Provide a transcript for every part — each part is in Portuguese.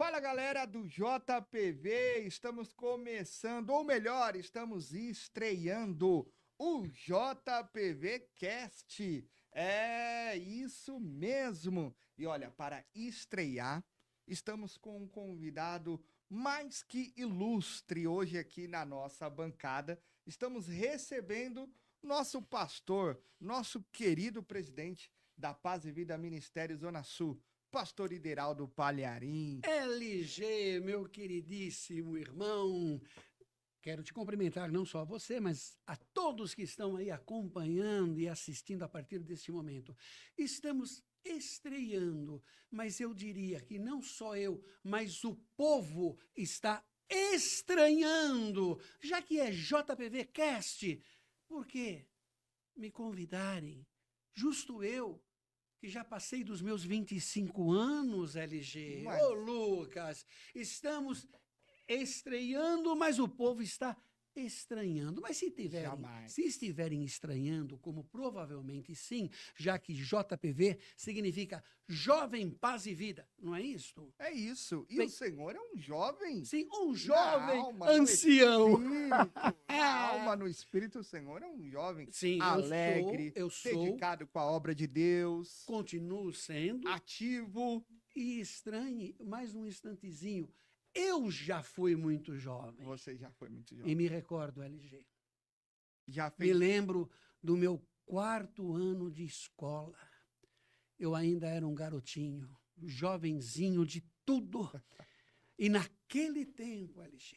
Fala galera do JPV, estamos começando, ou melhor, estamos estreando o JPV Cast. É isso mesmo. E olha, para estrear, estamos com um convidado mais que ilustre hoje aqui na nossa bancada. Estamos recebendo nosso pastor, nosso querido presidente da Paz e Vida Ministério Zona Sul, Pastor Ideraldo Palharim. LG, meu queridíssimo irmão, quero te cumprimentar não só a você, mas a todos que estão aí acompanhando e assistindo a partir deste momento. Estamos estreando, mas eu diria que não só eu, mas o povo está estranhando, já que é JPV Cast, por que me convidarem? Justo eu, que já passei dos meus 25 anos, LG. Mas- Ô, Lucas, estamos estreando, mas o povo está estranhando. Mas Jamais. se estiverem estranhando, como provavelmente sim, já que JPV significa Jovem Paz e Vida, não é isto? É isso. E Bem, o Senhor é um jovem. Sim, um Na jovem alma, no ancião. espírito, na alma, no espírito, o Senhor é um jovem Sim, alegre, eu sou, dedicado com a obra de Deus, continuo sendo. ativo. E estranhe, mais um instantezinho, eu já fui muito jovem. Você já foi muito E jovem. me recordo, LG. Já Me fez. lembro do meu 4º ano de escola. Eu ainda era um garotinho, jovenzinho de tudo. E naquele tempo, LG,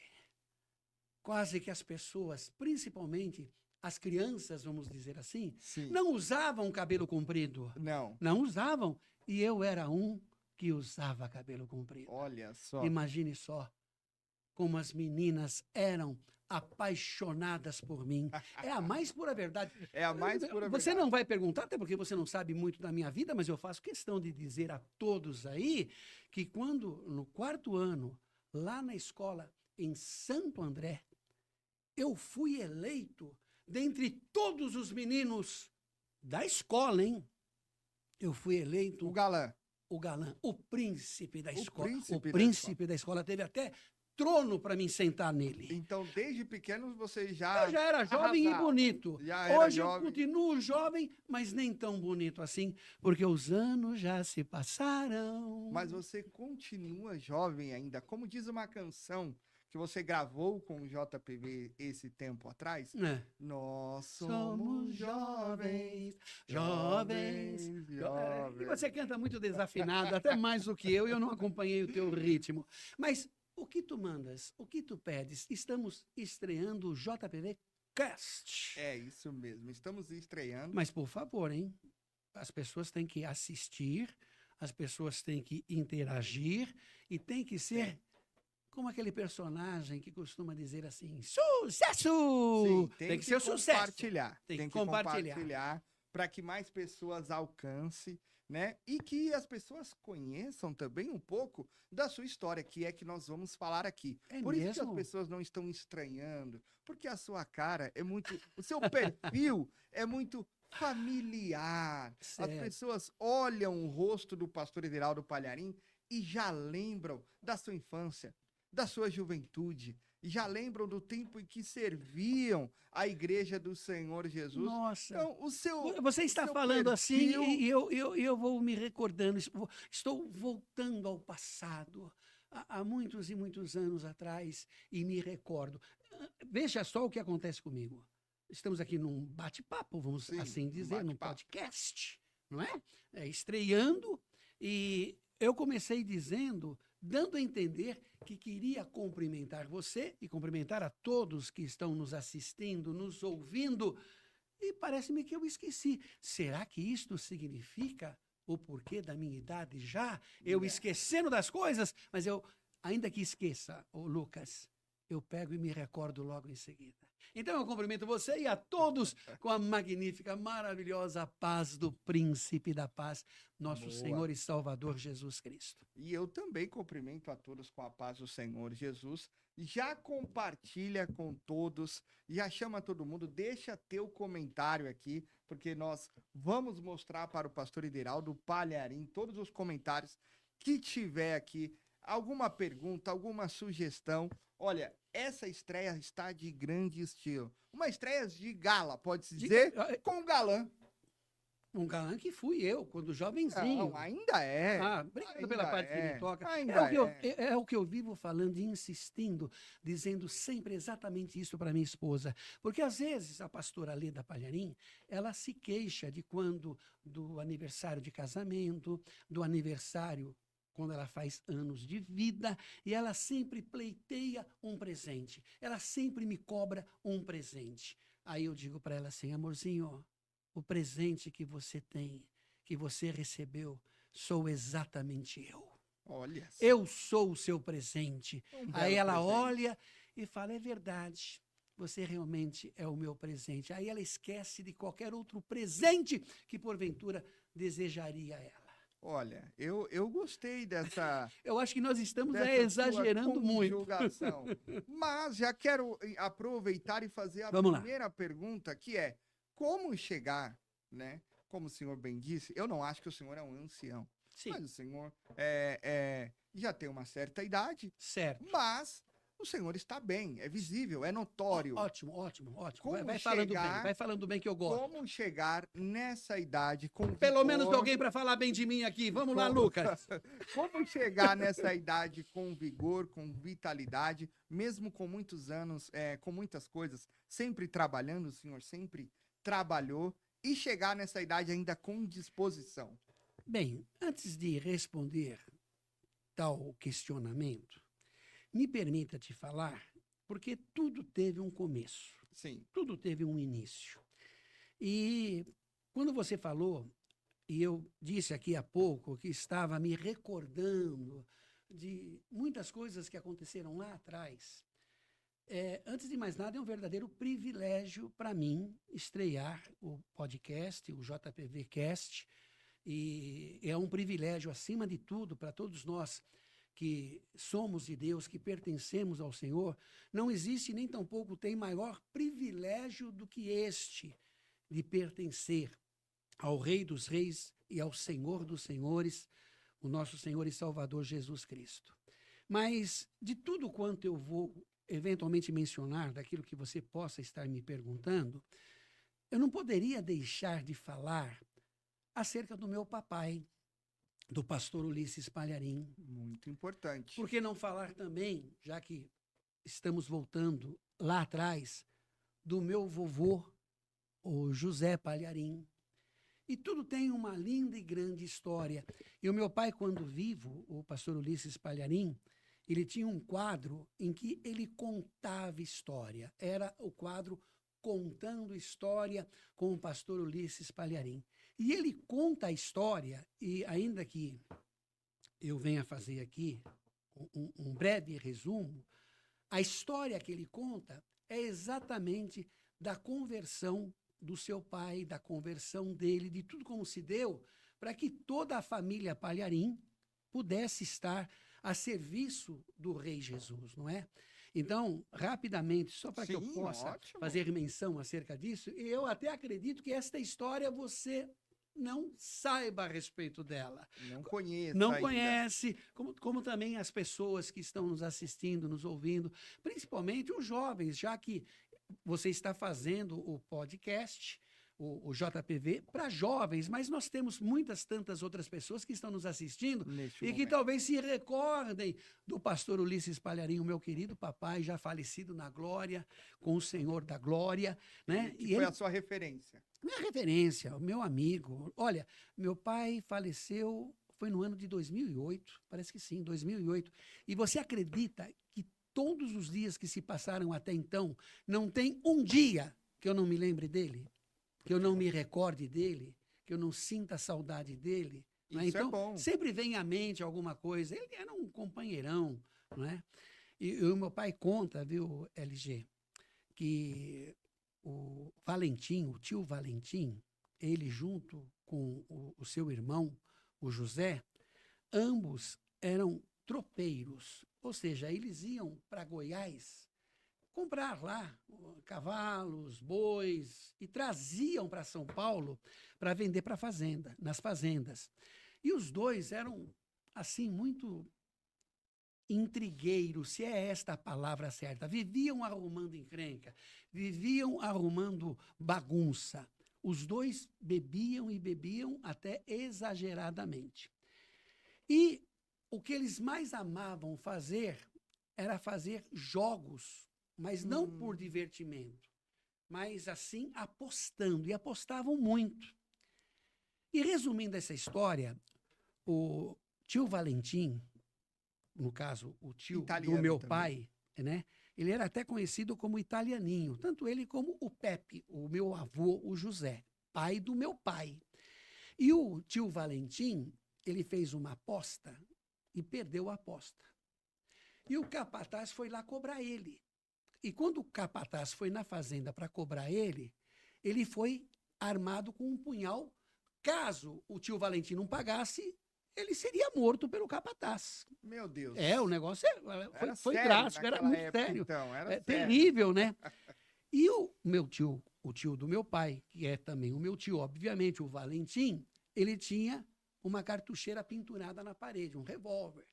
quase que as pessoas, principalmente as crianças, vamos dizer assim, Sim. não usavam cabelo comprido. Não. Não usavam. E eu era um que usava cabelo comprido. Olha só. Imagine só como as meninas eram apaixonadas por mim. É a mais pura verdade. É a mais pura Você verdade. não vai perguntar, até porque você não sabe muito da minha vida, mas eu faço questão de dizer a todos aí que quando, no 4º ano, lá na escola em Santo André, eu fui eleito dentre todos os meninos da escola, hein? Eu fui eleito O galã. o galã, o príncipe da escola. príncipe O da príncipe da escola teve até trono para me sentar nele. Então, desde pequeno, você já... Eu já era jovem arrasava. e bonito. Já era Hoje eu jovem. continuo jovem, mas nem tão bonito assim, porque os anos já se passaram. Mas você continua jovem ainda. Como diz uma canção que você gravou com o JPV esse tempo atrás, É. nós Somos somos jovens, jovens, jovens. E jovens. você canta muito desafinado, até mais do que eu não acompanhei o teu ritmo. Mas o que tu mandas, o que tu pedes? Estamos estreando o JPV Cast. É isso mesmo, estamos estreando. Mas, por favor, hein? As pessoas têm que assistir, as pessoas têm que interagir e tem que ser como aquele personagem que costuma dizer assim, sucesso! Sim, Tem que ser o sucesso. compartilhar. Tem que compartilhar compartilhar. para que mais pessoas alcancem, né? E que as pessoas conheçam também um pouco da sua história, que é que nós vamos falar aqui. É Por isso que as mesmo? pessoas não estão estranhando, porque a sua cara é muito, o seu perfil é muito familiar. As Certo. pessoas olham o rosto do pastor Ideraldo Palharim e já lembram da sua infância, da sua juventude, já lembram do tempo em que serviam a igreja do Senhor Jesus. Nossa. Então, o seu Você está seu falando assim perfil- e eu vou me recordando, estou voltando ao passado, há muitos e muitos anos atrás, e me recordo. Veja só o que acontece comigo. Estamos aqui num bate-papo, vamos Sim, assim um dizer, num bate-papo. podcast, não é? Estreando, e eu comecei dizendo, dando a entender que queria cumprimentar você e cumprimentar a todos que estão nos assistindo, nos ouvindo, e parece-me que eu esqueci. Será que isto significa o porquê da minha idade já? Eu É. esquecendo das coisas, mas eu, ainda que esqueça, ô Lucas, eu pego e me recordo logo em seguida. Então eu cumprimento você e a todos com a magnífica, maravilhosa paz do Príncipe da Paz, nosso Boa. Senhor e Salvador Jesus Cristo. E eu também cumprimento a todos com a paz do Senhor Jesus. Já compartilha com todos, já chama todo mundo, deixa teu comentário aqui, porque nós vamos mostrar para o pastor Ideraldo Palharim todos os comentários que tiver aqui alguma pergunta, alguma sugestão. Olha, essa estreia está de grande estilo. Uma estreia de gala, pode-se dizer, com o galã. Um galã que fui eu, quando jovenzinho. Não, ainda é. Obrigado Ainda pela parte que é, me toca. ainda É o que eu vivo falando e insistindo, dizendo sempre exatamente isso para minha esposa. Porque, às vezes, a pastora Leda Palharim, ela se queixa de quando, do aniversário de casamento, do aniversário quando ela faz anos de vida, e ela sempre pleiteia um presente. Ela sempre me cobra um presente. Aí eu digo para ela assim, amorzinho, ó, o presente que você tem, que você recebeu, sou exatamente eu. Olha só. Eu sou o seu presente. Um Aí belo ela presente. olha e fala, é verdade, você realmente é o meu presente. Aí ela esquece de qualquer outro presente que porventura desejaria a ela. Olha, eu gostei dessa, Eu acho que nós estamos dessa exagerando sua muito. conjugação. Mas já quero aproveitar e fazer a Vamos lá. primeira pergunta, que é como chegar, né? Como o senhor bem disse, eu não acho que o senhor é um ancião, Sim, mas o senhor já tem uma certa idade, certo. mas o senhor está bem, é visível, é notório. Ótimo. Como Vai falando bem, chegar- vai falando bem que eu gosto. Como chegar nessa idade com Pelo menos vigor, alguém para falar bem de mim aqui. Vamos lá, Como- Lucas. como chegar nessa idade com vigor, com vitalidade, mesmo com muitos anos, com muitas coisas, sempre trabalhando, o senhor sempre trabalhou, e chegar nessa idade ainda com disposição. Bem, antes de responder tal questionamento, me permita te falar, porque tudo teve um começo, Sim, tudo teve um início. E quando você falou, e eu disse aqui há pouco que estava me recordando de muitas coisas que aconteceram lá atrás, antes de mais nada, é um verdadeiro privilégio para mim estrear o podcast, o JPV Cast, e é um privilégio, acima de tudo, para todos nós que somos de Deus, que pertencemos ao Senhor. Não existe nem tampouco tem maior privilégio do que este, de pertencer ao Rei dos Reis e ao Senhor dos Senhores, o nosso Senhor e Salvador Jesus Cristo. Mas de tudo quanto eu vou eventualmente mencionar, daquilo que você possa estar me perguntando, eu não poderia deixar de falar acerca do meu papai, do pastor Ulisses Palharim. muito importante. Por que não falar também, já que estamos voltando lá atrás, do meu vovô, o José Palharim. E tudo tem uma linda e grande história. E o meu pai, quando vivo, o pastor Ulisses Palharim, ele tinha um quadro em que ele contava história. Era o quadro Contando História com o pastor Ulisses Palharim. E ele conta a história, e ainda que eu venha fazer aqui um breve resumo, a história que ele conta é exatamente da conversão do seu pai, da conversão dele, de tudo como se deu, para que toda a família Palharim pudesse estar a serviço do Rei Jesus, não é? Então, rapidamente, só para que eu Sim, possa ótimo. fazer menção acerca disso, e eu até acredito que esta história você não saiba a respeito dela. Não conheço Não ainda. conhece, como também as pessoas que estão nos assistindo, nos ouvindo, principalmente os jovens, já que você está fazendo o podcast, o JPV, para jovens, mas nós temos muitas tantas outras pessoas que estão nos assistindo Neste e que momento. talvez se recordem do pastor Ulisses Palharim, o meu querido papai, já falecido na glória, com o Senhor da glória, né? Que E foi ele, a sua referência. minha referência, o meu amigo. Olha, meu pai faleceu, foi no ano de 2008, parece que sim, 2008. E você acredita que todos os dias que se passaram até então, não tem um dia que eu não me lembre dele, que eu não me recorde dele, que eu não sinta saudade dele? Não é? Isso é Então, bom. sempre vem à mente alguma coisa. Ele era um companheirão, não é? E o meu pai conta, viu, LG, que o Valentim, o tio Valentim, ele junto com o seu irmão, o José, ambos eram tropeiros, ou seja, eles iam para Goiás comprar lá cavalos, bois e traziam para São Paulo para vender para fazenda, nas fazendas. E os dois eram assim muito intrigueiros, se é esta a palavra certa. Viviam arrumando encrenca, viviam arrumando bagunça. Os dois bebiam e bebiam até exageradamente. E o que eles mais amavam fazer era fazer jogos, mas não por divertimento, mas assim apostando, e apostavam muito. E resumindo essa história, o tio Valentim, no caso, o tio Italiano do meu também. pai, né? Ele era até conhecido como italianinho, tanto ele como o Pepe, o meu avô, o José, pai do meu pai. E o tio Valentim, ele fez uma aposta e perdeu a aposta. E o capataz foi lá cobrar ele. E quando o capataz foi na fazenda para cobrar ele foi armado com um punhal. Caso o tio Valentim não pagasse, ele seria morto pelo capataz. Meu Deus. O negócio foi sério drástico, era naquela muito época, sério. então, era sério. Terrível, né? E o tio do meu pai, que é também o meu tio, obviamente, o Valentim, ele tinha uma cartucheira pendurada na parede, um revólver.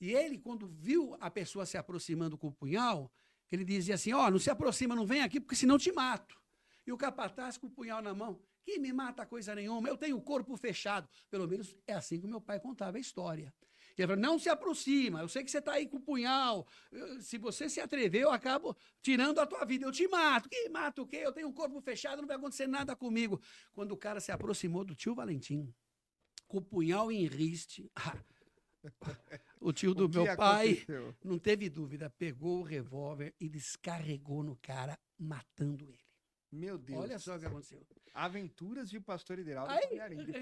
E ele, quando viu a pessoa se aproximando com o punhal, ele dizia assim, não se aproxima, não vem aqui, porque senão te mato. E o capataz com o punhal na mão, que me mata coisa nenhuma, eu tenho o corpo fechado. Pelo menos é assim que o meu pai contava a história. Ele falou, não se aproxima, eu sei que você está aí com o punhal, se você se atrever, eu acabo tirando a tua vida, eu te mato. Que mato o quê? Eu tenho o corpo fechado, não vai acontecer nada comigo. Quando o cara se aproximou do tio Valentim, com o punhal em riste, o tio do meu pai, não teve dúvida, pegou o revólver e descarregou no cara, matando ele. Meu Deus. Olha só o que aconteceu. Aventuras de Pastor Ideraldo.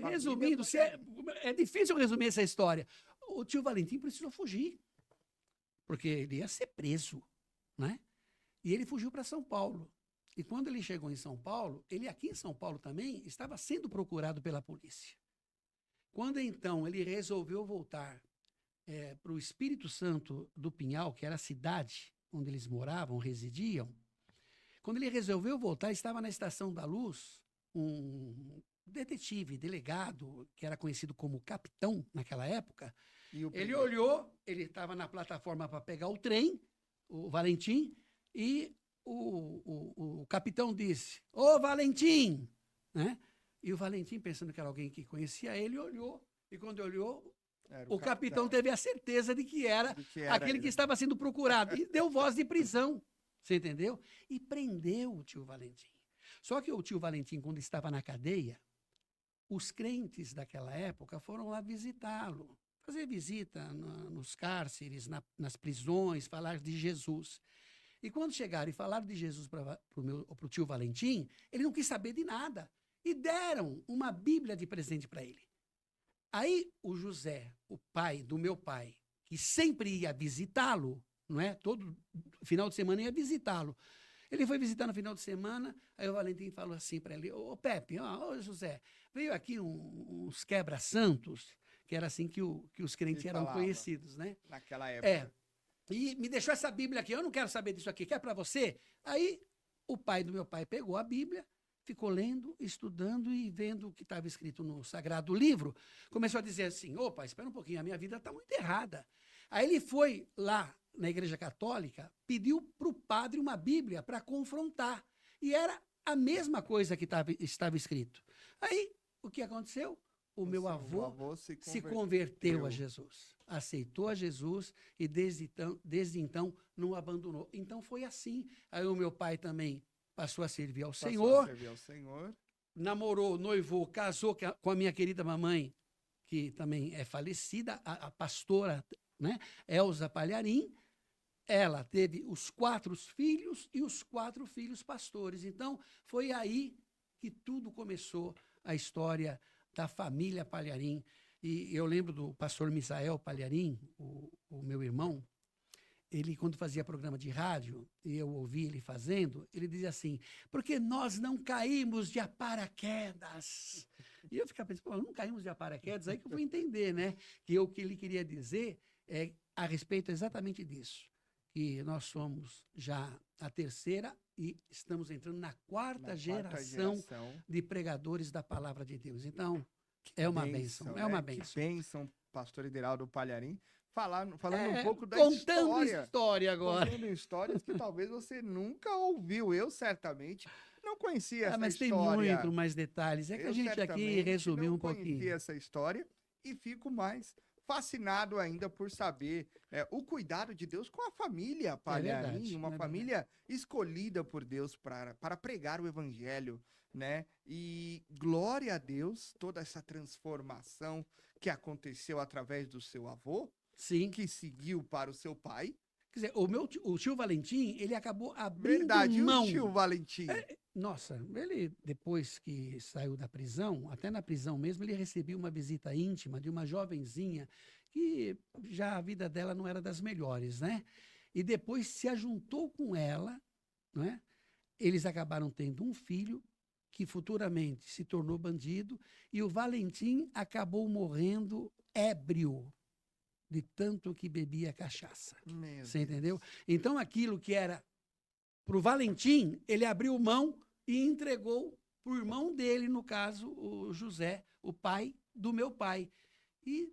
Resumindo, é difícil resumir essa história. O tio Valentim precisou fugir, porque ele ia ser preso, né? E ele fugiu para São Paulo. E quando ele chegou em São Paulo, ele aqui em São Paulo também estava sendo procurado pela polícia. Quando então ele resolveu voltar para o Espírito Santo do Pinhal, que era a cidade onde eles moravam, residiam, quando ele resolveu voltar, estava na Estação da Luz um detetive, delegado, que era conhecido como capitão naquela época. Ele olhou, ele estava na plataforma para pegar o trem, o Valentim, e o capitão disse, ô Valentim, né? E o Valentim, pensando que era alguém que conhecia ele, olhou, e quando olhou, o capitão teve a certeza de que era aquele que estava sendo procurado, e deu voz de prisão. Você entendeu? E prendeu o tio Valentim. Só que o tio Valentim, quando estava na cadeia, os crentes daquela época foram lá visitá-lo, fazer visita nos cárceres, nas prisões, falar de Jesus. E quando chegaram e falaram de Jesus para o tio Valentim, ele não quis saber de nada. E deram uma Bíblia de presente para ele. Aí o José, o pai do meu pai, que sempre ia visitá-lo, não é? Todo final de semana ia visitá-lo. Ele foi visitar no final de semana, aí o Valentim falou assim para ele, ô Pepe, ô José, veio aqui uns quebra-santos, que era assim que os crentes eram conhecidos, né? Naquela época. E me deixou essa Bíblia aqui, eu não quero saber disso aqui, quer para você? Aí o pai do meu pai pegou a Bíblia, ficou lendo, estudando e vendo o que estava escrito no Sagrado Livro, começou a dizer assim, opa, espera um pouquinho, a minha vida está muito errada. Aí ele foi lá na Igreja Católica, pediu para o padre uma Bíblia para confrontar. E era a mesma coisa que estava escrito. Aí, o que aconteceu? O meu avô se converteu a Jesus. Aceitou a Jesus e desde então não abandonou. Então foi assim. Aí o meu pai também passou a servir ao Senhor. Namorou, noivou, casou com a minha querida mamãe, que também é falecida, a pastora, né, Elza Palharim. Ela teve os 4 filhos e os 4 filhos pastores. Então, foi aí que tudo começou, a história da família Palharim. E eu lembro do pastor Misael Palharim, o meu irmão, ele, quando fazia programa de rádio, e eu ouvi ele fazendo, ele dizia assim, porque nós não caímos de paraquedas. E eu ficava pensando, não caímos de paraquedas, aí que eu fui entender, né? Que o que ele queria dizer é a respeito exatamente disso. Que nós somos já a 3ª e estamos entrando na quarta geração de pregadores da palavra de Deus. Então, é uma bênção, é uma bênção. Que bênção, pastor Ideraldo Palharim. falando um pouco da contando história agora. contando histórias que talvez você nunca ouviu. Eu certamente não conhecia essa Mas tem história. muito mais detalhes. É que Eu a gente aqui certamente resumiu não um pouquinho. conhecia essa história e fico mais fascinado ainda por saber o cuidado de Deus com a família Palharim, verdade, uma é família escolhida por Deus para pregar o evangelho, né? E glória a Deus, toda essa transformação que aconteceu através do seu avô, Sim. que seguiu para o seu pai. Quer dizer, o tio Valentim, ele acabou abrindo Verdade, mão. e o tio Valentim? Nossa, ele, depois que saiu da prisão, até na prisão mesmo, ele recebeu uma visita íntima de uma jovenzinha que já a vida dela não era das melhores, né? E depois se ajuntou com ela, não é? Eles acabaram tendo um filho que futuramente se tornou bandido e o Valentim acabou morrendo ébrio de tanto que bebia cachaça. Você entendeu? Então, aquilo que era para o Valentim, ele abriu mão e entregou para o irmão dele, no caso, o José, o pai do meu pai. E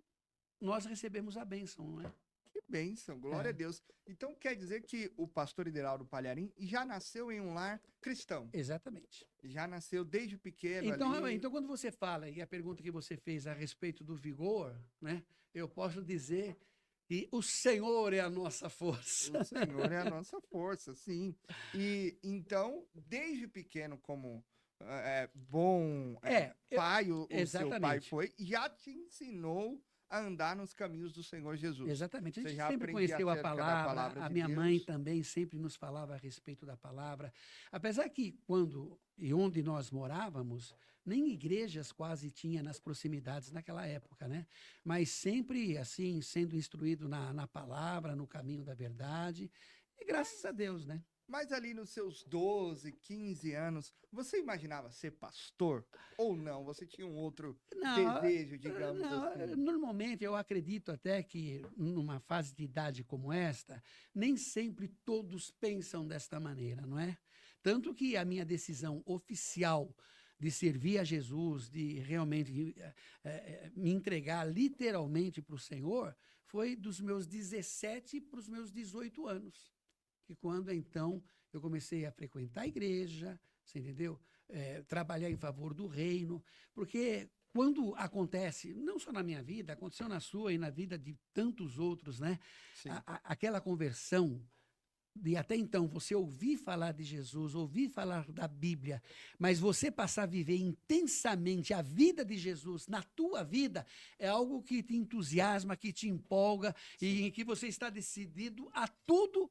nós recebemos a bênção, não é? Que bênção, glória a Deus. Então, quer dizer que o pastor Ideraldo Palharim já nasceu em um lar cristão? Exatamente. Já nasceu desde pequeno ali. Então, quando você fala, e a pergunta que você fez a respeito do vigor, né? Eu posso dizer que o Senhor é a nossa força. O Senhor é a nossa força, sim. E então, desde pequeno, como bom pai, o seu pai foi, já te ensinou a andar nos caminhos do Senhor Jesus. Exatamente. A gente sempre conheceu a palavra, a minha mãe também sempre nos falava a respeito da palavra. Apesar que quando e onde nós morávamos, nem igrejas quase tinha nas proximidades naquela época, né? Mas sempre, assim, sendo instruído na palavra, no caminho da verdade, e graças a Deus, né? Mas ali nos seus 12, 15 anos, você imaginava ser pastor ou não? Você tinha um outro desejo, digamos assim? Normalmente, eu acredito até que numa fase de idade como esta, nem sempre todos pensam desta maneira, não é? Tanto que a minha decisão oficial de servir a Jesus, de realmente me entregar literalmente para o Senhor, foi dos meus 17 para os meus 18 anos. Que quando, então, eu comecei a frequentar a igreja, você entendeu? Trabalhar em favor do reino, porque quando acontece, não só na minha vida, aconteceu na sua e na vida de tantos outros, né? Aquela conversão de até então você ouvir falar de Jesus, ouvir falar da Bíblia, mas você passar a viver intensamente a vida de Jesus na tua vida, é algo que te entusiasma, que te empolga e em que você está decidido a tudo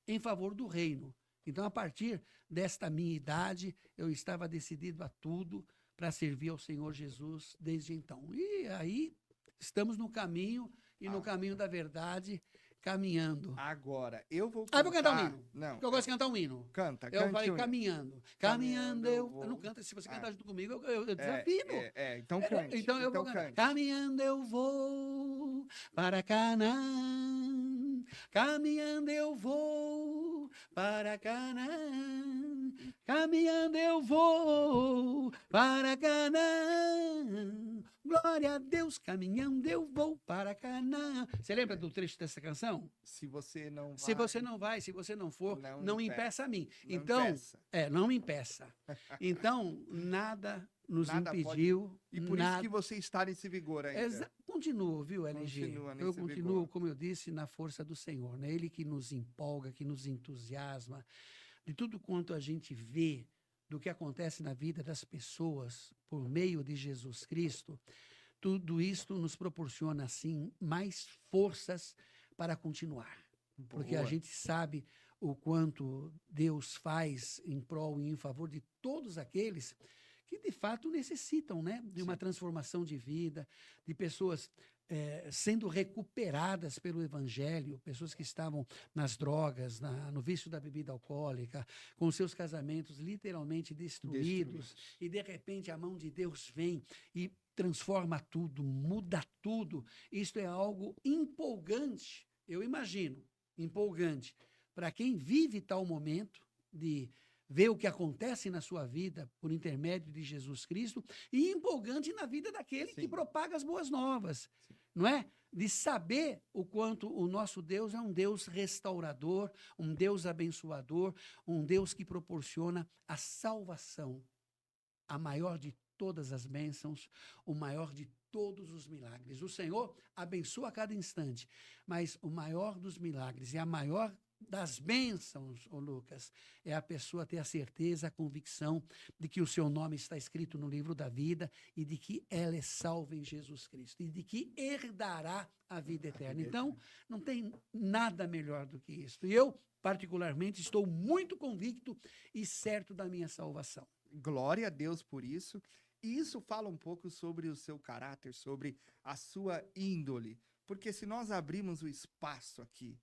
em favor do reino. Então, a partir desta minha idade, eu estava decidido a tudo para servir ao Senhor Jesus desde então. E aí, estamos no caminho, e no caminho da verdade, caminhando. Agora, eu vou cantar... vou cantar um hino. Não. Porque eu gosto de cantar um hino. Canta. Eu falei caminhando. Caminhando, eu não canto. Se você cantar junto comigo, eu desafino. Então cante. Então eu vou cantar. Caminhando eu vou para Canaã. Caminhando eu vou para Canaã. Caminhando eu vou para Canaã. Glória a Deus, caminhando eu vou para Canaã. Você lembra do trecho dessa canção? Se você não vai... Se você não vai, se você não for, não impeça a mim. Não então, impeça. Não me impeça. Então, nada nos impediu. Pode... E por isso que você está nesse vigor ainda. Continuo, viu, LG? Eu continuo, vigor. como eu disse, na força do Senhor. Né? Ele que nos empolga, que nos entusiasma. De tudo quanto a gente vê do que acontece na vida das pessoas por meio de Jesus Cristo, tudo isto nos proporciona, assim, mais forças para continuar. Porque a gente sabe o quanto Deus faz em prol e em favor de todos aqueles que, de fato, necessitam, né, de uma transformação de vida, de pessoas sendo recuperadas pelo Evangelho, pessoas que estavam nas drogas, no vício da bebida alcoólica, com seus casamentos literalmente destruídos, e de repente a mão de Deus vem e transforma tudo, muda tudo. Isto é algo empolgante, eu imagino, empolgante, para quem vive tal momento de ver o que acontece na sua vida por intermédio de Jesus Cristo e empolgante na vida daquele que propaga as boas novas, não é? de saber o quanto o nosso Deus é um Deus restaurador, um Deus abençoador, um Deus que proporciona a salvação, a maior de todas as bênçãos, o maior de todos os milagres. O Senhor abençoa a cada instante, mas o maior dos milagres e a maior das bênçãos, ô Lucas, é a pessoa ter a certeza, a convicção de que o seu nome está escrito no livro da vida e de que ela é salva em Jesus Cristo e de que herdará a vida eterna. Então, não tem nada melhor do que isso. E eu, particularmente, estou muito convicto e certo da minha salvação. Glória a Deus por isso. E isso fala um pouco sobre o seu caráter, sobre a sua índole. Porque se nós abrirmos o espaço aqui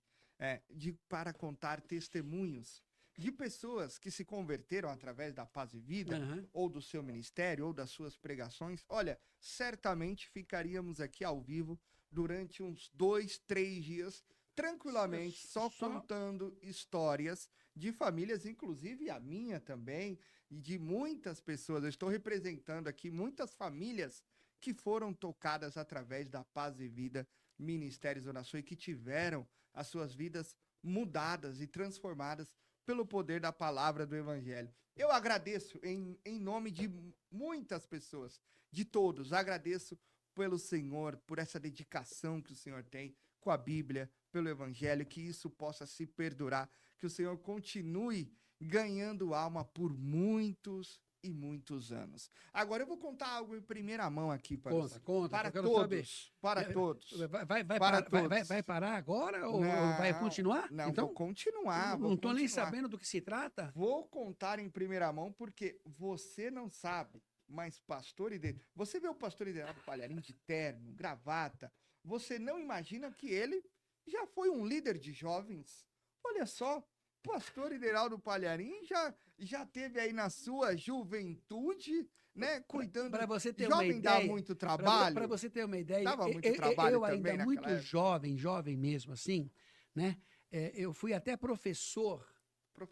para contar testemunhos de pessoas que se converteram através da Paz e Vida, ou do seu ministério, ou das suas pregações, olha, certamente ficaríamos aqui ao vivo durante uns 2, 3 dias, tranquilamente, só contando histórias de famílias, inclusive a minha também, e de muitas pessoas. Eu estou representando aqui muitas famílias que foram tocadas através da Paz e Vida Ministérios Zona Sul e que tiveram as suas vidas mudadas e transformadas pelo poder da palavra do Evangelho. Eu agradeço em nome de muitas pessoas, de todos, agradeço pelo Senhor, por essa dedicação que o Senhor tem com a Bíblia, pelo Evangelho, que isso possa se perdurar, que o Senhor continue ganhando alma por muitos e muitos anos. Agora eu vou contar algo em primeira mão aqui para todos. Vai parar agora ou vai continuar? Não, então, vou continuar. Não estou nem sabendo do que se trata. Vou contar em primeira mão porque você não sabe, mas você vê o pastor Ideraldo Palharim de terno, gravata, você não imagina que ele já foi um líder de jovens. Olha só, pastor Ideraldo Palharim já teve aí na sua juventude, né, cuidando. Para você ter jovem uma ideia, dá muito trabalho. Para você ter uma ideia, dava muito trabalho eu ainda também muito jovem mesmo assim, né? Eu fui até professor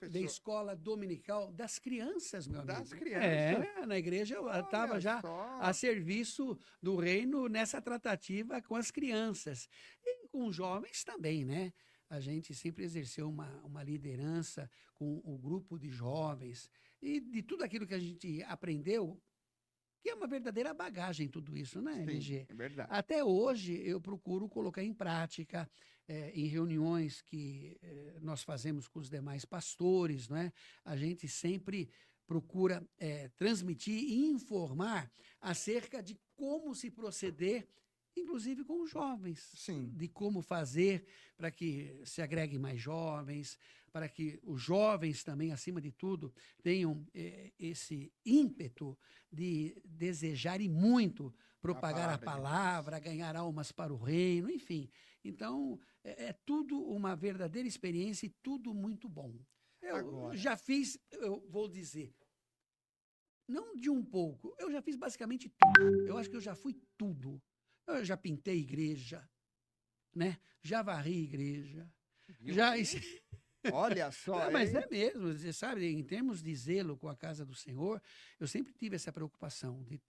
da escola dominical das crianças, meu amigo. Das crianças. Na igreja eu estava já a serviço do reino nessa tratativa com as crianças. E com os jovens também, né? A gente sempre exerceu uma liderança com o grupo de jovens e de tudo aquilo que a gente aprendeu, que é uma verdadeira bagagem tudo isso, né, LG? É verdade. Até hoje eu procuro colocar em prática em reuniões que nós fazemos com os demais pastores, né? A gente sempre procura transmitir e informar acerca de como se proceder, inclusive com os jovens. Sim. De como fazer para que se agreguem mais jovens, para que os jovens também, acima de tudo, tenham esse ímpeto de desejarem muito propagar a palavra, ganhar almas para o reino, enfim. Então, é tudo uma verdadeira experiência e tudo muito bom. Eu já fiz, eu vou dizer, não de um pouco, eu já fiz basicamente tudo. Eu acho que eu já fui tudo. Eu já pintei igreja, né? Já varri igreja. Olha só. Mas é mesmo, você sabe, em termos de zelo com a casa do Senhor, eu sempre tive essa preocupação de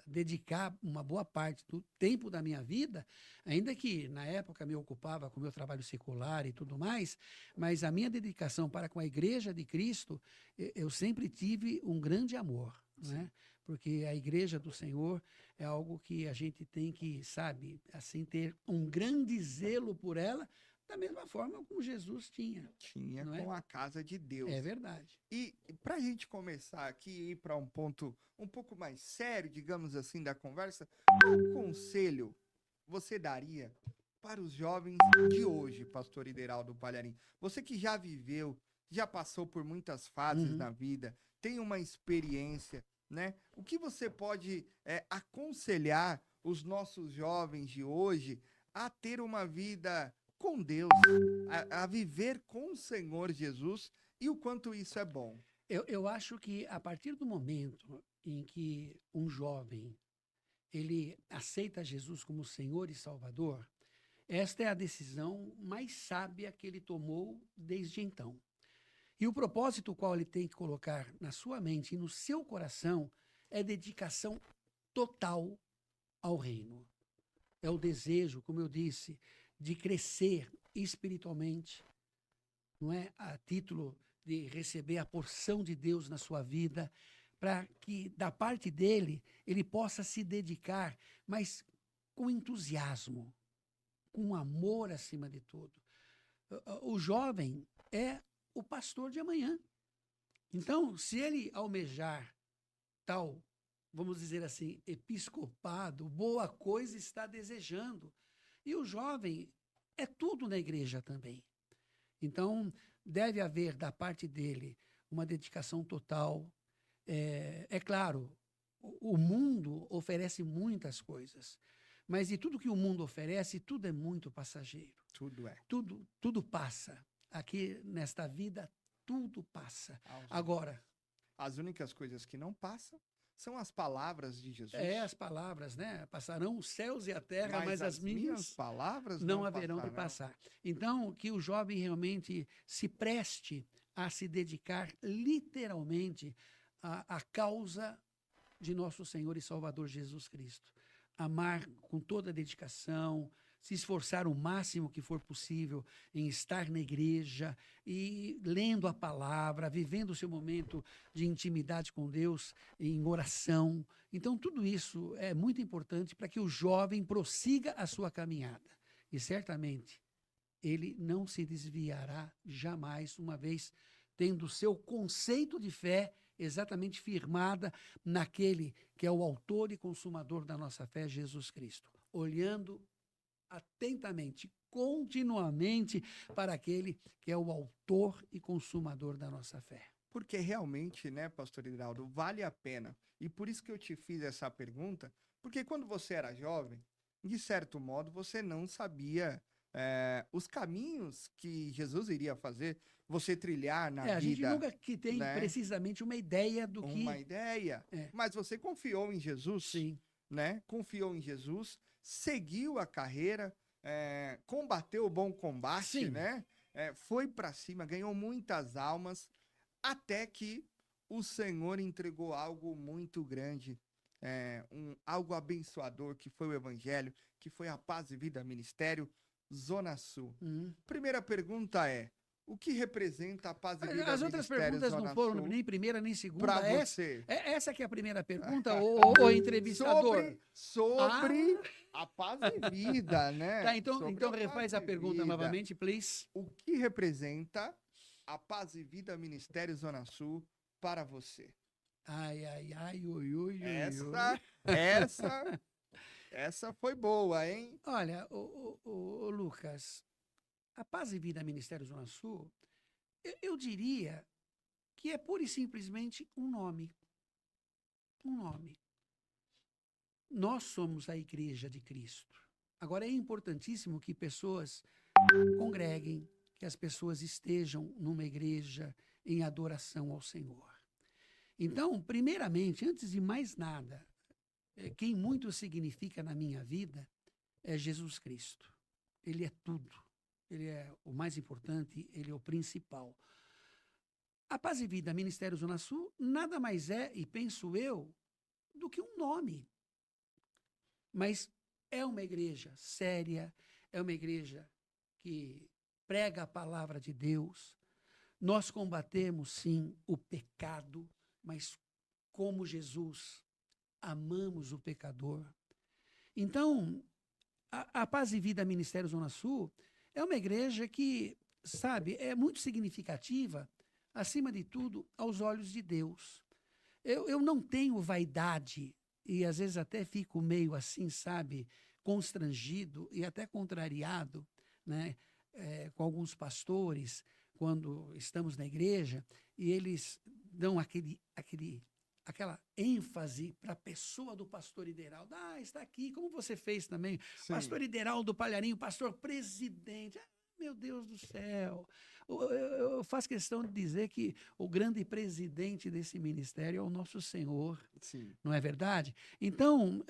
dedicar uma boa parte do tempo da minha vida, ainda que na época me ocupava com o meu trabalho secular e tudo mais, mas a minha dedicação para com a Igreja de Cristo, eu sempre tive um grande amor, né? Porque a Igreja do Senhor é algo que a gente tem que, sabe, assim, ter um grande zelo por ela, da mesma forma como Jesus tinha. Tinha com a casa de Deus. É verdade. E para a gente começar aqui e ir para um ponto um pouco mais sério, digamos assim, da conversa, qual conselho você daria para os jovens de hoje, pastor Ideraldo Palharim? Você que já viveu, já passou por muitas fases na vida, tem uma experiência, né? O que você pode aconselhar os nossos jovens de hoje a ter uma vida com Deus, a viver com o Senhor Jesus e o quanto isso é bom? Eu acho que a partir do momento em que um jovem ele aceita Jesus como Senhor e Salvador, esta é a decisão mais sábia que ele tomou desde então. E o propósito qual ele tem que colocar na sua mente e no seu coração é dedicação total ao reino. é o desejo, como eu disse, de crescer espiritualmente, não é? A título de receber a porção de Deus na sua vida, para que, da parte dele, ele possa se dedicar, mas com entusiasmo, com amor acima de tudo. O jovem é o pastor de amanhã. Então, se ele almejar tal, vamos dizer assim, episcopado, boa coisa está desejando. E o jovem é tudo na igreja também. Então, deve haver da parte dele uma dedicação total. É claro, o mundo oferece muitas coisas, mas de tudo que o mundo oferece, tudo é muito passageiro. Tudo é. Tudo passa. Aqui, nesta vida, tudo passa. Agora, as únicas coisas que não passam são as palavras de Jesus. As palavras, né? Passarão os céus e a terra, mas as minhas palavras não haverão de passar. Então, que o jovem realmente se preste a se dedicar literalmente à causa de nosso Senhor e Salvador Jesus Cristo. Amar com toda a dedicação, se esforçar o máximo que for possível em estar na igreja e lendo a palavra, vivendo o seu momento de intimidade com Deus em oração. Então, tudo isso é muito importante para que o jovem prossiga a sua caminhada. E certamente ele não se desviará jamais, uma vez tendo o seu conceito de fé exatamente firmada naquele que é o autor e consumador da nossa fé, Jesus Cristo. Olhando atentamente, continuamente, para aquele que é o autor e consumador da nossa fé. Porque realmente, né, pastor Hidalgo, vale a pena. E por isso que eu te fiz essa pergunta, porque quando você era jovem, de certo modo, você não sabia os caminhos que Jesus iria fazer você trilhar na vida. A gente nunca que tem, né, precisamente uma ideia do que... Uma ideia. Mas você confiou em Jesus. Sim. Né? Confiou em Jesus, seguiu a carreira, combateu o bom combate, sim, né? Foi para cima, ganhou muitas almas, até que o Senhor entregou algo muito grande, algo abençoador, que foi o Evangelho, que foi a Paz e Vida Ministério Zona Sul. Primeira pergunta é: o que representa a Paz e Vida Ministério Zona Sul? As outras perguntas não foram nem primeira nem segunda. Para você. Essa que é a primeira pergunta, o entrevistador? Sobre a Paz e Vida, né? Tá, então refaz a pergunta novamente, please. O que representa a Paz e Vida Ministério Zona Sul para você? Ai, ui. Essa foi boa, hein? Olha, o Lucas, a Paz e Vida Ministério Zona Sul, eu diria que é pura e simplesmente um nome. Um nome. Nós somos a Igreja de Cristo. Agora, é importantíssimo que pessoas congreguem, que as pessoas estejam numa igreja em adoração ao Senhor. Então, primeiramente, antes de mais nada, quem muito significa na minha vida é Jesus Cristo. Ele é tudo. Ele é o mais importante, ele é o principal. A Paz e Vida Ministério Zona Sul nada mais é, e penso eu, do que um nome. Mas é uma igreja séria, é uma igreja que prega a palavra de Deus. Nós combatemos, sim, o pecado, mas como Jesus, amamos o pecador. Então, a Paz e Vida Ministério Zona Sul é uma igreja que, sabe, é muito significativa, acima de tudo, aos olhos de Deus. Eu não tenho vaidade, e às vezes até fico meio assim, sabe, constrangido e até contrariado, né, com alguns pastores, quando estamos na igreja, e eles dão aquela ênfase para a pessoa do pastor Ideraldo. Está aqui, como você fez também. Sim. Pastor Ideraldo Palharinho, pastor presidente. Meu Deus do céu. Eu faço questão de dizer que o grande presidente desse ministério é o nosso Senhor. Sim. Não é verdade? Então,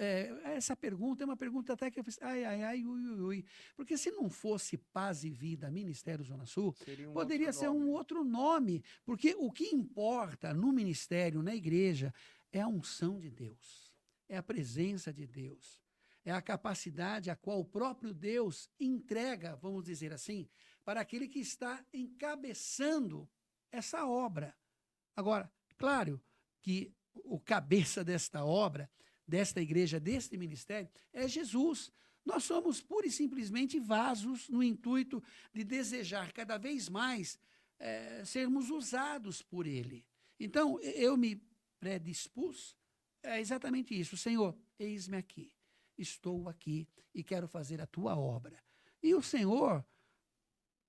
essa pergunta é uma pergunta até que eu fiz, ui. Porque se não fosse Paz e Vida Ministério Zona Sul, poderia ser um outro nome. Porque o que importa no ministério, na igreja, é a unção de Deus, é a presença de Deus. é a capacidade a qual o próprio Deus entrega, vamos dizer assim, para aquele que está encabeçando essa obra. Agora, claro que o cabeça desta obra, desta igreja, deste ministério, é Jesus. Nós somos pura e simplesmente vasos no intuito de desejar cada vez mais sermos usados por Ele. Então, eu me predispus a exatamente isso. Senhor, eis-me aqui. Estou aqui e quero fazer a tua obra. E o Senhor,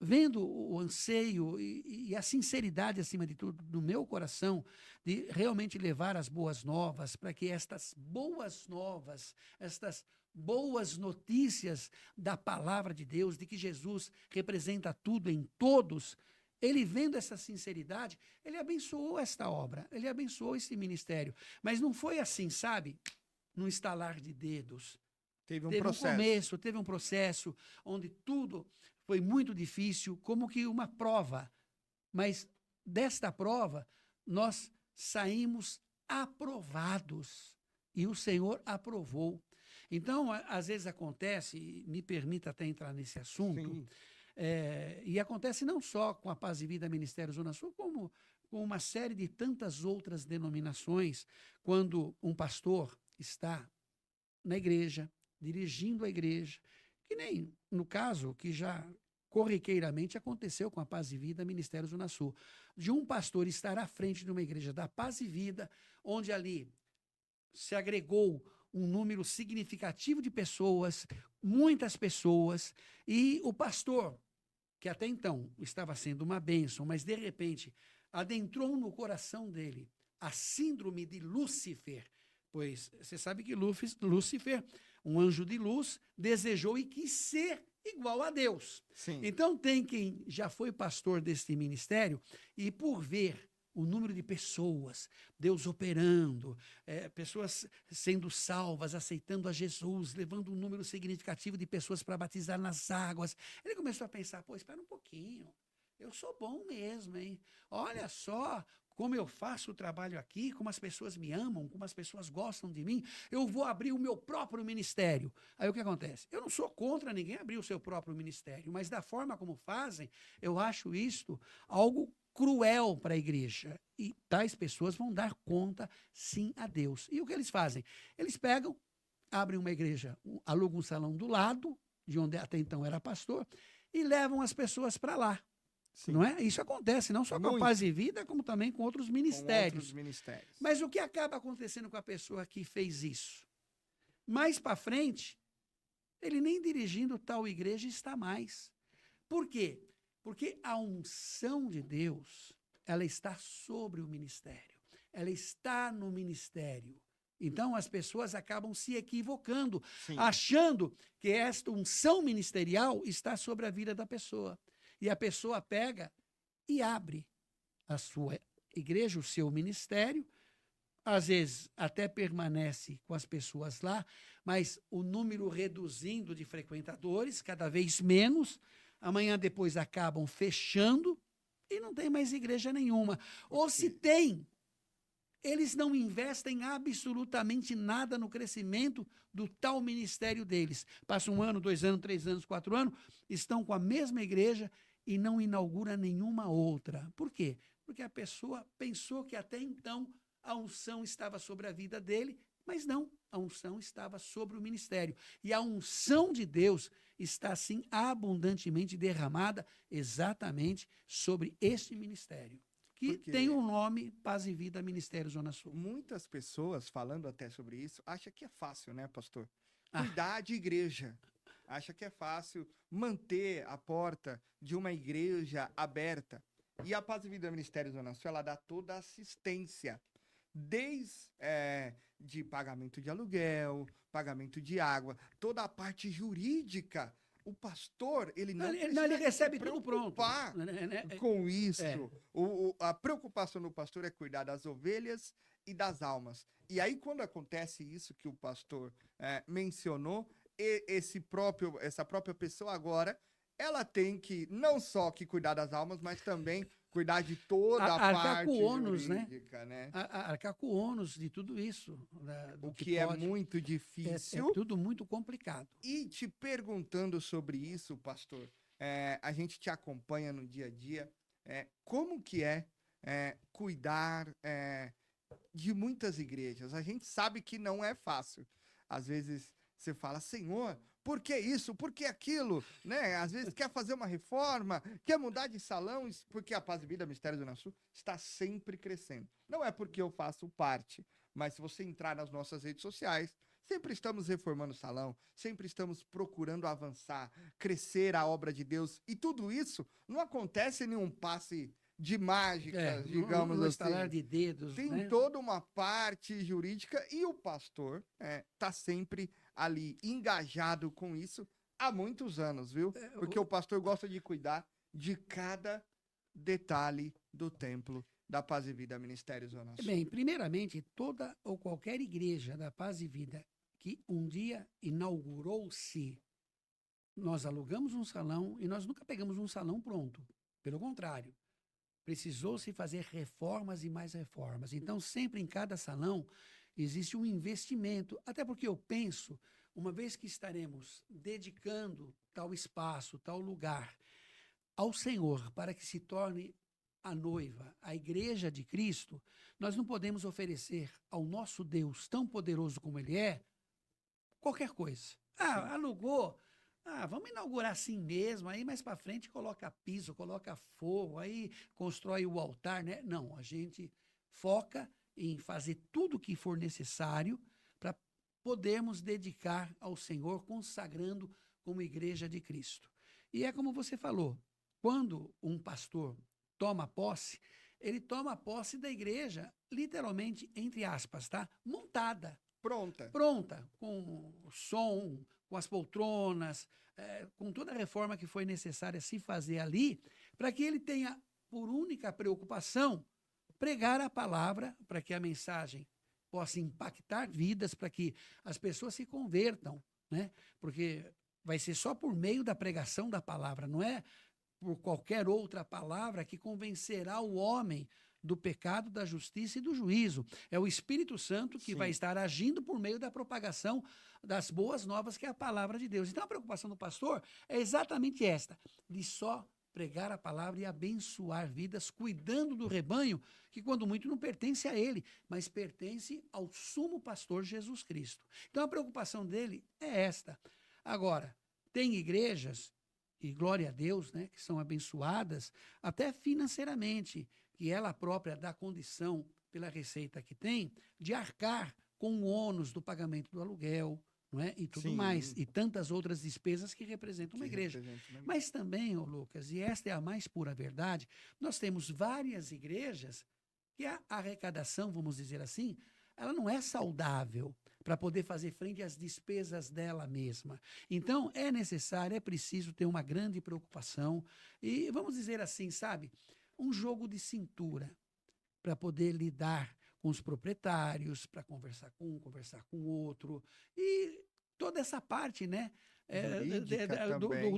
vendo o anseio e a sinceridade, acima de tudo, do meu coração, de realmente levar as boas novas, para que estas boas novas, estas boas notícias da palavra de Deus, de que Jesus representa tudo em todos, ele vendo essa sinceridade, ele abençoou esta obra, ele abençoou esse ministério. Mas não foi assim, sabe? Num estalar de dedos. Teve um processo. Começo, teve um processo onde tudo foi muito difícil, como que uma prova. Mas desta prova, nós saímos aprovados. E o Senhor aprovou. Então, às vezes acontece, e me permita até entrar nesse assunto, e acontece não só com a Paz e Vida Ministério Zona Sul, como com uma série de tantas outras denominações, quando um pastor está na igreja, dirigindo a igreja, que nem no caso que já corriqueiramente aconteceu com a Paz e Vida Ministério Zona Sul, de um pastor estar à frente de uma igreja da Paz e Vida, onde ali se agregou um número significativo de pessoas, muitas pessoas, e o pastor, que até então estava sendo uma bênção, mas de repente adentrou no coração dele a síndrome de Lúcifer, pois você sabe que Lúcifer, um anjo de luz, desejou e quis ser igual a Deus. Sim. Então tem quem já foi pastor deste ministério e por ver o número de pessoas, Deus operando, pessoas sendo salvas, aceitando a Jesus, levando um número significativo de pessoas para batizar nas águas. Ele começou a pensar, pô, espera um pouquinho, eu sou bom mesmo, hein? Olha só como eu faço o trabalho aqui, como as pessoas me amam, como as pessoas gostam de mim, eu vou abrir o meu próprio ministério. Aí o que acontece? Eu não sou contra ninguém abrir o seu próprio ministério, mas da forma como fazem, eu acho isto algo cruel para a igreja. E tais pessoas vão dar conta, sim, a Deus. E o que eles fazem? Eles pegam, abrem uma igreja, alugam um salão do lado, de onde até então era pastor, e levam as pessoas para lá. Sim. Não é? Isso acontece não só com a Paz e Vida, como também com outros ministérios. Mas o que acaba acontecendo com a pessoa que fez isso? Mais para frente, ele nem dirigindo tal igreja está mais. Por quê? Porque a unção de Deus, ela está sobre o ministério. Ela está no ministério. Então, as pessoas acabam se equivocando, sim, achando que esta unção ministerial está sobre a vida da pessoa. E a pessoa pega e abre a sua igreja, o seu ministério, às vezes até permanece com as pessoas lá, mas o número reduzindo de frequentadores, cada vez menos, amanhã depois acabam fechando e não tem mais igreja nenhuma. Ou se tem, eles não investem absolutamente nada no crescimento do tal ministério deles. Passa 1 ano, 2 anos, 3 anos, 4 anos, estão com a mesma igreja e não inaugura nenhuma outra. Por quê? Porque a pessoa pensou que até então a unção estava sobre a vida dele, mas não, a unção estava sobre o ministério. E a unção de Deus está, sim, abundantemente derramada exatamente sobre este ministério, que tem o nome Paz e Vida Ministério Zona Sul. Muitas pessoas, falando até sobre isso, acham que é fácil, né, pastor? Cuidar de igreja. Acha que é fácil manter a porta de uma igreja aberta. E a Paz e Vida Ministério Zona Sul, ela dá toda a assistência, desde de pagamento de aluguel, pagamento de água, toda a parte jurídica. O pastor, ele recebe tudo pronto. Com isso. A preocupação do pastor é cuidar das ovelhas e das almas. E aí, quando acontece isso que o pastor mencionou, essa própria pessoa agora, ela tem que não só que cuidar das almas, mas também cuidar de toda a arcar parte com o ônus, jurídica, né? Arcar com o ônus de tudo isso. Do O que é pode. muito É difícil. tudo muito complicado. E te perguntando sobre isso, pastor, a gente te acompanha no dia a dia, como que cuidar de muitas igrejas? A gente sabe que não é fácil. Às vezes você fala, Senhor, por que isso? Por que aquilo? Né? Às vezes quer fazer uma reforma, quer mudar de salão, porque a Paz e Vida Mistério Zona Sul está sempre crescendo. Não é porque eu faço parte, mas se você entrar nas nossas redes sociais, sempre estamos reformando o salão, sempre estamos procurando avançar, crescer a obra de Deus. E tudo isso não acontece em um passe de mágica, digamos no assim. estalar de dedos, Tem né? toda uma parte jurídica e o pastor tá sempre ali engajado com isso há muitos anos, viu? Porque o pastor gosta de cuidar de cada detalhe do templo da Paz e Vida Ministério Zona Sul. Bem, primeiramente, toda ou qualquer igreja da Paz e Vida que um dia inaugurou-se, nós alugamos um salão e nós nunca pegamos um salão pronto. Pelo contrário, precisou-se fazer reformas e mais reformas. Então, sempre em cada salão existe um investimento, até porque eu penso, uma vez que estaremos dedicando tal espaço, tal lugar ao Senhor para que se torne a noiva, a igreja de Cristo, nós não podemos oferecer ao nosso Deus, tão poderoso como Ele é, qualquer coisa. Alugou. Vamos inaugurar assim mesmo, aí mais para frente coloca piso, coloca fogo, aí constrói o altar, né? Não, a gente foca em fazer tudo o que for necessário para podermos dedicar ao Senhor, consagrando como igreja de Cristo. E é como você falou, quando um pastor toma posse, ele toma posse da igreja, literalmente, entre aspas, tá? Montada. Pronta, com o som, com as poltronas, com toda a reforma que foi necessária se fazer ali, para que ele tenha por única preocupação pregar a palavra, para que a mensagem possa impactar vidas, para que as pessoas se convertam, né? Porque vai ser só por meio da pregação da palavra, não é por qualquer outra palavra que convencerá o homem do pecado, da justiça e do juízo. É o Espírito Santo que vai estar agindo por meio da propagação das boas novas, que é a palavra de Deus. Então, a preocupação do pastor é exatamente esta, de só pregar a palavra e abençoar vidas, cuidando do rebanho, que quando muito não pertence a ele, mas pertence ao sumo pastor Jesus Cristo. Então, a preocupação dele é esta. Agora, tem igrejas, e glória a Deus, né, que são abençoadas, até financeiramente, que ela própria dá condição, pela receita que tem, de arcar com o ônus do pagamento do aluguel, não é? E tudo mais, e tantas outras despesas que representam uma igreja. Mas também, Lucas, e esta é a mais pura verdade, nós temos várias igrejas que a arrecadação, vamos dizer assim, ela não é saudável para poder fazer frente às despesas dela mesma. Então, é necessário, é preciso ter uma grande preocupação e, vamos dizer assim, sabe, um jogo de cintura para poder lidar com os proprietários, para conversar com um, conversar com o outro, e toda essa parte, né,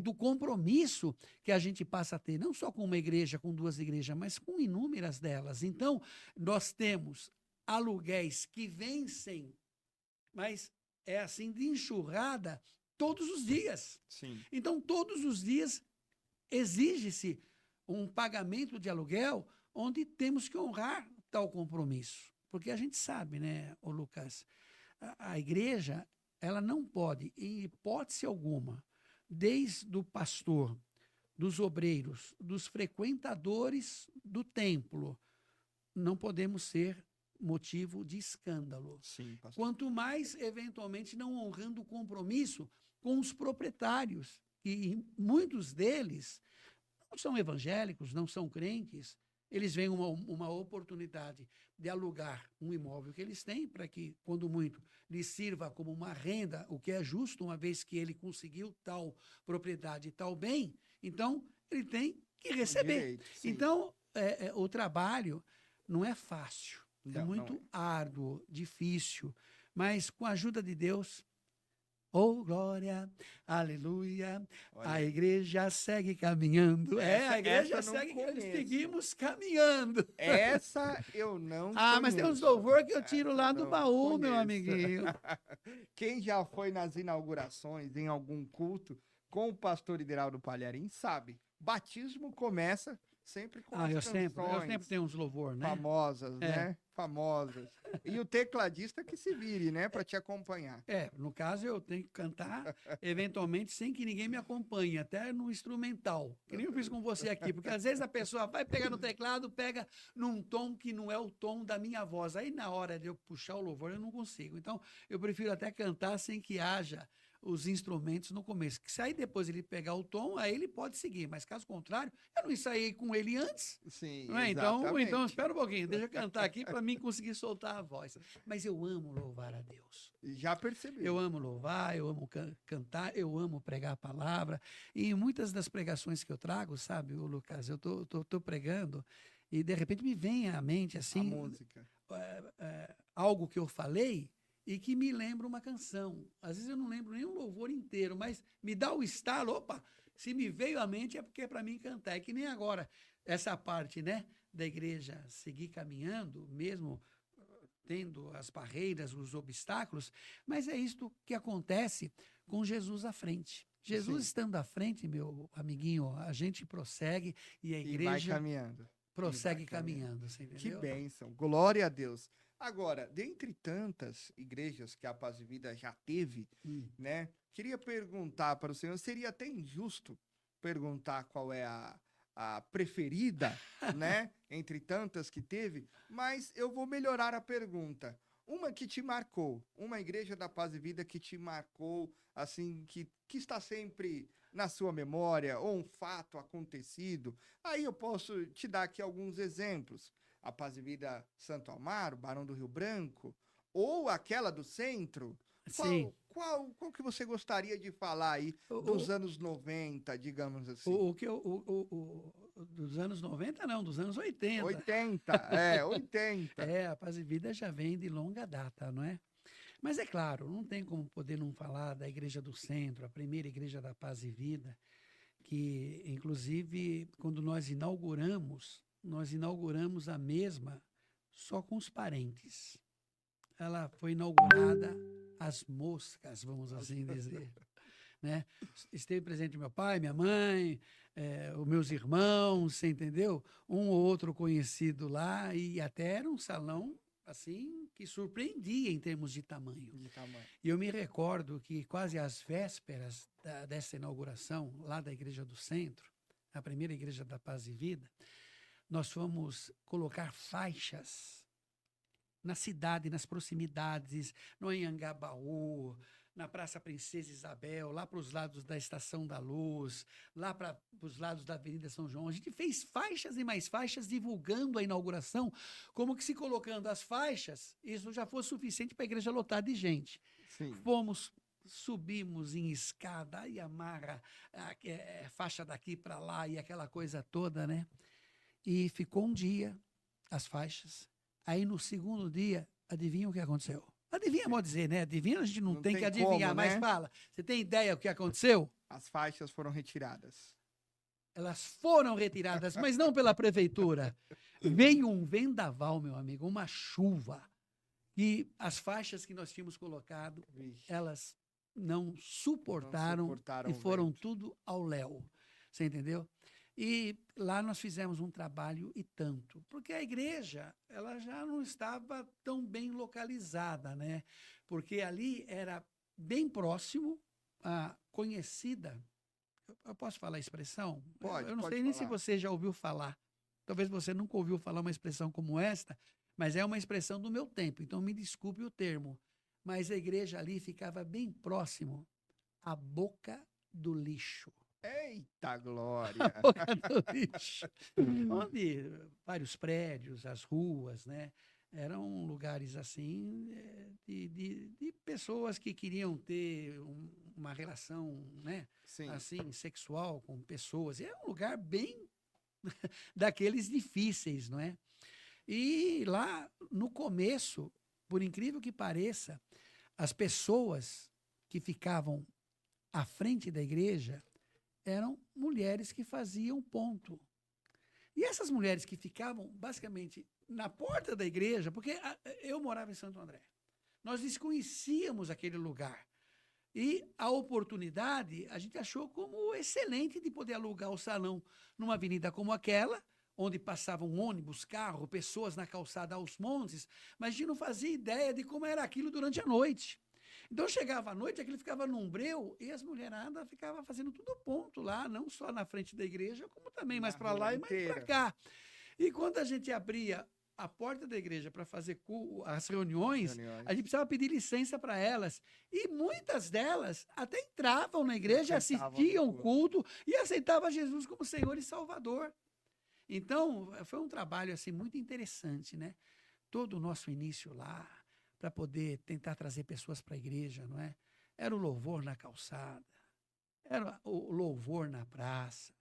do compromisso que a gente passa a ter, não só com uma igreja, com duas igrejas, mas com inúmeras delas. Então, nós temos aluguéis que vencem, mas é assim de enxurrada todos os dias. Então, todos os dias exige-se um pagamento de aluguel onde temos que honrar tal compromisso. Porque a gente sabe, né, ô Lucas, a igreja, ela não pode, em hipótese alguma, desde o pastor, dos obreiros, dos frequentadores do templo, não podemos ser motivo de escândalo. Quanto mais, eventualmente, não honrando o compromisso com os proprietários, e muitos deles não são evangélicos, não são crentes, eles veem uma oportunidade de alugar um imóvel que eles têm para que, quando muito, lhes sirva como uma renda, o que é justo, uma vez que ele conseguiu tal propriedade, tal bem, então ele tem que receber. Então, o trabalho não é fácil, é muito árduo, difícil, mas com a ajuda de Deus, Oh, glória, aleluia, Olha a aí. igreja segue caminhando. Essa- A igreja essa eu não segue, conheço. seguimos caminhando. Essa eu não Mas tem uns conheço. louvor que eu tiro Essa lá eu do não baú, meu conheço. amiguinho. Quem já foi nas inaugurações, em algum culto, com o pastor Ideraldo Palharim, sabe. Batismo começa sempre com as Eu sempre canções tenho uns louvor, né? famosas, É. né? Famosas. E o tecladista que se vire, né? Para te acompanhar. No caso eu tenho que cantar, eventualmente, sem que ninguém me acompanhe, até no instrumental. Que nem eu fiz com você aqui, porque às vezes a pessoa vai pegar no teclado, pega num tom que não é o tom da minha voz. Aí na hora de eu puxar o louvor, eu não consigo. Então, eu prefiro até cantar sem que haja os instrumentos no começo. Que se aí depois ele pegar o tom, aí ele pode seguir. Mas caso contrário, eu não ensaiei com ele antes. Sim, Não é? Então exatamente. espera um pouquinho, deixa eu cantar aqui para mim conseguir soltar a voz. Mas eu amo louvar a Deus. Já percebi. Eu amo louvar, eu amo cantar, eu amo pregar a palavra. E em muitas das pregações que eu trago, sabe, ô Lucas, eu tô pregando e de repente me vem à mente A assim música. algo que eu falei e que me lembra uma canção. Às vezes eu não lembro nenhum louvor inteiro, mas me dá o estalo, opa, se me veio à mente é porque é para mim cantar. É que nem agora, essa parte, né, da igreja seguir caminhando, mesmo tendo as barreiras, os obstáculos, mas é isto que acontece com Jesus à frente. Jesus Sim. estando à frente, meu amiguinho, a gente prossegue e a E vai igreja caminhando. prossegue E vai caminhando. caminhando, você Que entendeu? bênção. Glória a Deus. Agora, dentre tantas igrejas que a Paz e Vida já teve, né? Queria perguntar para o senhor, seria até injusto perguntar qual é a preferida, né? Entre tantas que teve, mas eu vou melhorar a pergunta. Uma que te marcou, uma igreja da Paz e Vida que te marcou, assim, que está sempre na sua memória, ou um fato acontecido. Aí eu posso te dar aqui alguns exemplos. A Paz e Vida Santo Amaro, Barão do Rio Branco, ou aquela do centro. Sim. Qual que você gostaria de falar aí dos anos 90, digamos assim? Dos anos 90, não, dos anos 80. 80. A Paz e Vida já vem de longa data, não é? Mas é claro, não tem como poder não falar da Igreja do Centro, a primeira Igreja da Paz e Vida, que, inclusive, quando nós inauguramos a mesma só com os parentes. Ela foi inaugurada às moscas, vamos assim dizer. Né? Esteve presente meu pai, minha mãe, os meus irmãos, você entendeu? Um ou outro conhecido lá, e até era um salão assim que surpreendia em termos de tamanho. E eu me recordo que quase às vésperas dessa inauguração, lá da Igreja do Centro, a primeira Igreja da Paz e Vida, nós fomos colocar faixas na cidade, nas proximidades, no Anhangabaú, na Praça Princesa Isabel, lá para os lados da Estação da Luz, lá para os lados da Avenida São João. A gente fez faixas e mais faixas divulgando a inauguração, como que se colocando as faixas, isso já fosse suficiente para a igreja lotar de gente. Sim. Subimos em escada e amarra faixa daqui para lá e aquela coisa toda, né? E ficou um dia as faixas. Aí no segundo dia, adivinha o que aconteceu? Adivinha, pode dizer, né? Adivinha, a gente não tem que adivinhar, como, mas né? fala. Você tem ideia o que aconteceu? As faixas foram retiradas. Elas foram retiradas, mas não pela prefeitura. Veio um vendaval, meu amigo, uma chuva. E as faixas que nós tínhamos colocado, elas não suportaram e foram tudo ao léu. Você entendeu? E lá nós fizemos um trabalho e tanto, porque a igreja ela já não estava tão bem localizada, né? Porque ali era bem próximo a conhecida. Eu posso falar a expressão? Pode. Eu não pode sei nem falar. se você já ouviu falar. Talvez você nunca ouviu falar uma expressão como esta, mas é uma expressão do meu tempo, então me desculpe o termo. Mas a igreja ali ficava bem próximo à boca do lixo. Eita glória! A boca do lixo. Onde vários prédios, as ruas, né? Eram lugares assim de pessoas que queriam ter uma relação, né? Sim. Assim, sexual com pessoas. É um lugar bem daqueles difíceis, não é? E lá, no começo, por incrível que pareça, as pessoas que ficavam à frente da igreja eram mulheres que faziam ponto. E essas mulheres que ficavam, basicamente, na porta da igreja, porque eu morava em Santo André, nós desconhecíamos aquele lugar. E a oportunidade, a gente achou como excelente de poder alugar o salão numa avenida como aquela, onde passavam ônibus, carro, pessoas na calçada aos montes, mas a gente não fazia ideia de como era aquilo durante a noite. Então chegava à noite, aquilo ficava num breu e as mulheradas ficavam fazendo tudo ponto lá, não só na frente da igreja, como também mais para lá e mais para cá. E quando a gente abria a porta da igreja para fazer as reuniões, a gente precisava pedir licença para elas. E muitas delas até entravam na igreja, assistiam o culto e aceitavam Jesus como Senhor e Salvador. Então, foi um trabalho assim muito interessante, né? Todo o nosso início lá, para poder tentar trazer pessoas para a igreja, não é? Era o louvor na calçada, era o louvor na praça.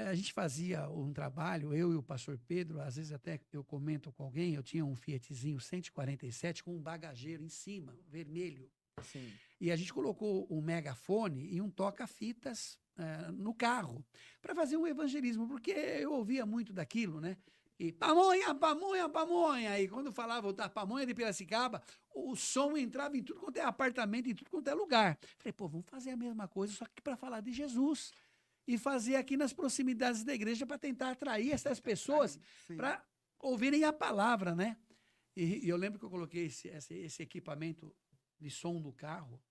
A gente fazia um trabalho, eu e o pastor Pedro, às vezes até eu comento com alguém, eu tinha um Fiatzinho 147 com um bagageiro em cima, vermelho. Sim. E a gente colocou um megafone e um toca-fitas no carro para fazer um evangelismo, porque eu ouvia muito daquilo, né? E pamonha, pamonha, pamonha. E quando falava da pamonha de Piracicaba, o som entrava em tudo quanto é apartamento, em tudo quanto é lugar. Falei, pô, vamos fazer a mesma coisa, só que para falar de Jesus. E fazer aqui nas proximidades da igreja para tentar atrair essas pessoas para ouvirem a palavra, né? E eu lembro que eu coloquei esse equipamento de som no carro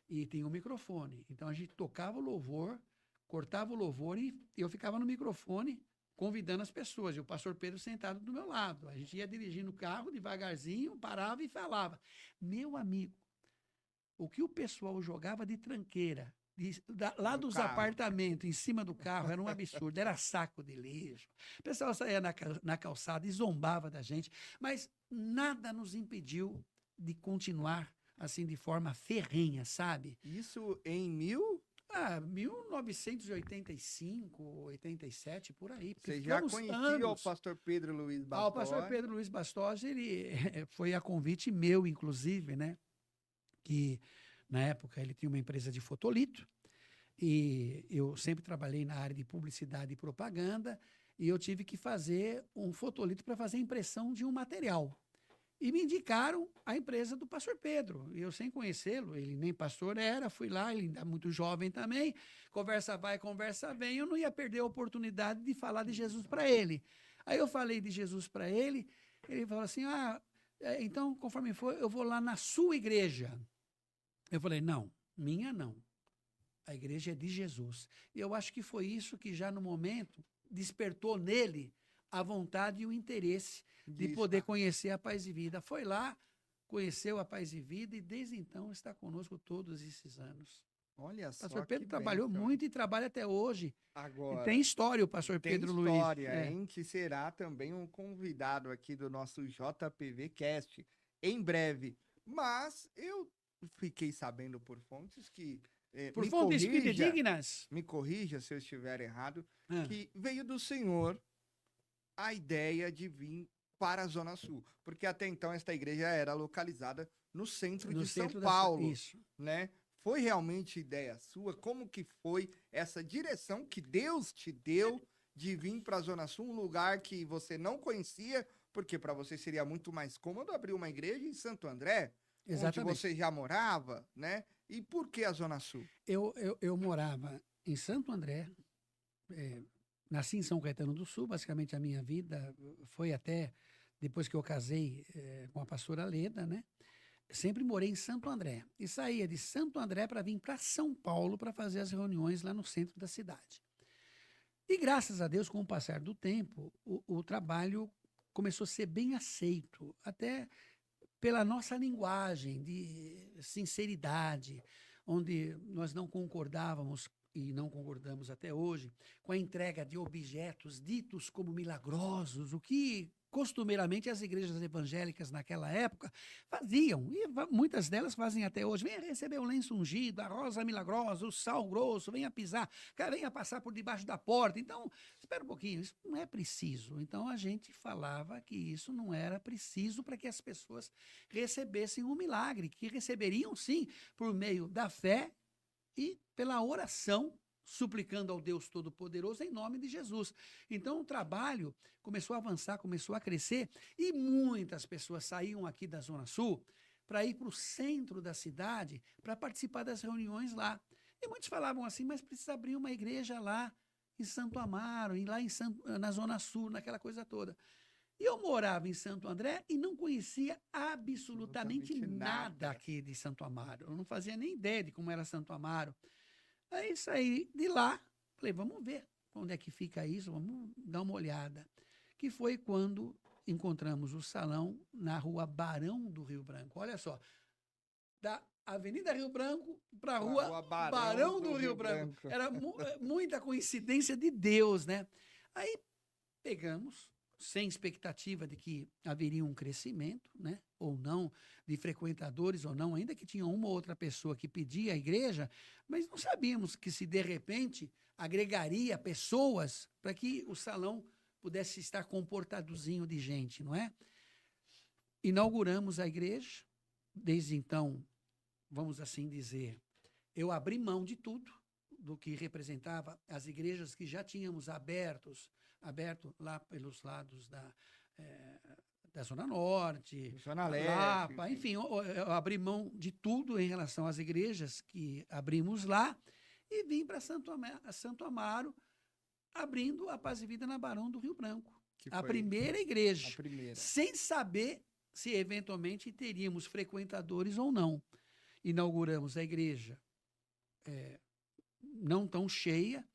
e tem um microfone. Então a gente tocava o louvor, cortava o louvor e eu ficava no microfone convidando as pessoas. E o pastor Pedro sentado do meu lado. A gente ia dirigindo o carro devagarzinho, parava e falava. Meu amigo, o que o pessoal jogava de tranqueira lá dos apartamentos, em cima do carro, era um absurdo, era saco de lixo. O pessoal saía na calçada e zombava da gente, mas nada nos impediu de continuar assim de forma ferrenha, sabe? Isso em 1985, 87, por aí. Você já conhecia o pastor Pedro Luiz Bastos? O pastor Pedro Luiz Bastos, ele foi a convite meu, inclusive, né? Que na época ele tinha uma empresa de fotolito e eu sempre trabalhei na área de publicidade e propaganda e eu tive que fazer um fotolito para fazer impressão de um material. E me indicaram a empresa do pastor Pedro. Eu, sem conhecê-lo, ele nem pastor era, fui lá, ele ainda muito jovem também, conversa vai, conversa vem, eu não ia perder a oportunidade de falar de Jesus para ele. Aí eu falei de Jesus para ele, ele falou assim, então, conforme for, eu vou lá na sua igreja. Eu falei, não, minha não. A igreja é de Jesus. E eu acho que foi isso que já no momento despertou nele a vontade e o interesse de poder conhecer a Paz e Vida. Foi lá, conheceu a Paz e Vida e desde então está conosco todos esses anos. Olha só. O pastor Pedro trabalhou muito e trabalha até hoje. Agora, e tem história o pastor Pedro Luiz. Tem história, hein? Que será também um convidado aqui do nosso JPV Cast em breve. Mas eu fiquei sabendo por fontes que... por fontes fidedignas? Me corrija se eu estiver errado, que veio do senhor a ideia de vir para a Zona Sul. Porque até então esta igreja era localizada no centro de São Paulo. Isso. Né? Foi realmente ideia sua? Como que foi essa direção que Deus te deu de vir para a Zona Sul, um lugar que você não conhecia, porque para você seria muito mais cômodo abrir uma igreja em Santo André, onde você já morava, né? E por que a Zona Sul? Eu morava em Santo André, nasci em São Caetano do Sul, basicamente a minha vida foi até depois que eu casei com a pastora Leda, né? Sempre morei em Santo André e saía de Santo André para vir para São Paulo para fazer as reuniões lá no centro da cidade. E graças a Deus, com o passar do tempo, o trabalho começou a ser bem aceito, até pela nossa linguagem de sinceridade, onde nós não concordávamos e não concordamos até hoje, com a entrega de objetos ditos como milagrosos, o que costumeiramente as igrejas evangélicas naquela época faziam, e muitas delas fazem até hoje. Venha receber o lenço ungido, a rosa milagrosa, o sal grosso, venha pisar, venha passar por debaixo da porta. Então, espera um pouquinho, isso não é preciso. Então, a gente falava que isso não era preciso para que as pessoas recebessem um milagre, que receberiam sim, por meio da fé e pela oração, suplicando ao Deus Todo-Poderoso em nome de Jesus. Então, o trabalho começou a avançar, começou a crescer, e muitas pessoas saíam aqui da Zona Sul para ir para o centro da cidade para participar das reuniões lá. E muitos falavam assim, mas precisa abrir uma igreja lá em Santo Amaro, na Zona Sul, naquela coisa toda. E eu morava em Santo André e não conhecia absolutamente nada aqui de Santo Amaro. Eu não fazia nem ideia de como era Santo Amaro. Aí saí de lá, falei, vamos ver onde é que fica isso, vamos dar uma olhada. Que foi quando encontramos o salão na rua Barão do Rio Branco. Olha só, da Avenida Rio Branco para a rua Barão do Rio Branco. Era muita coincidência de Deus, né? Aí pegamos, sem expectativa de que haveria um crescimento, né? Ou não, de frequentadores ou não, ainda que tinha uma ou outra pessoa que pedia à igreja, mas não sabíamos que se de repente agregaria pessoas para que o salão pudesse estar comportadozinho de gente, não é? Inauguramos a igreja, desde então, vamos assim dizer, eu abri mão de tudo, do que representava as igrejas que já tínhamos aberto lá pelos lados da Zona Norte, Zona Leste, Lapa, enfim, eu abri mão de tudo em relação às igrejas que abrimos lá e vim para Santo Amaro, abrindo a Paz e Vida na Barão do Rio Branco. A primeira igreja, sem saber se eventualmente teríamos frequentadores ou não. Inauguramos a igreja não tão cheia,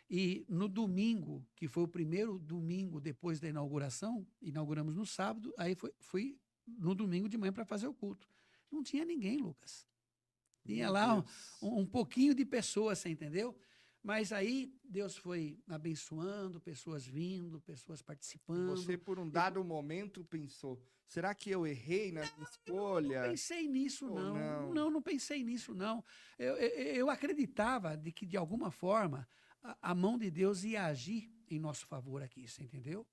e no domingo, que foi o primeiro domingo depois da inauguração, inauguramos no sábado, aí fui no domingo de manhã para fazer o culto. Não tinha ninguém, Lucas. Tinha lá um pouquinho de pessoas, você entendeu? Mas aí Deus foi abençoando, pessoas vindo, pessoas participando. Você, por um dado momento, pensou, será que eu errei na escolha? Não pensei nisso, não. Não pensei nisso, não. Eu acreditava de que, de alguma forma, a mão de Deus ia agir em nosso favor aqui, você entendeu?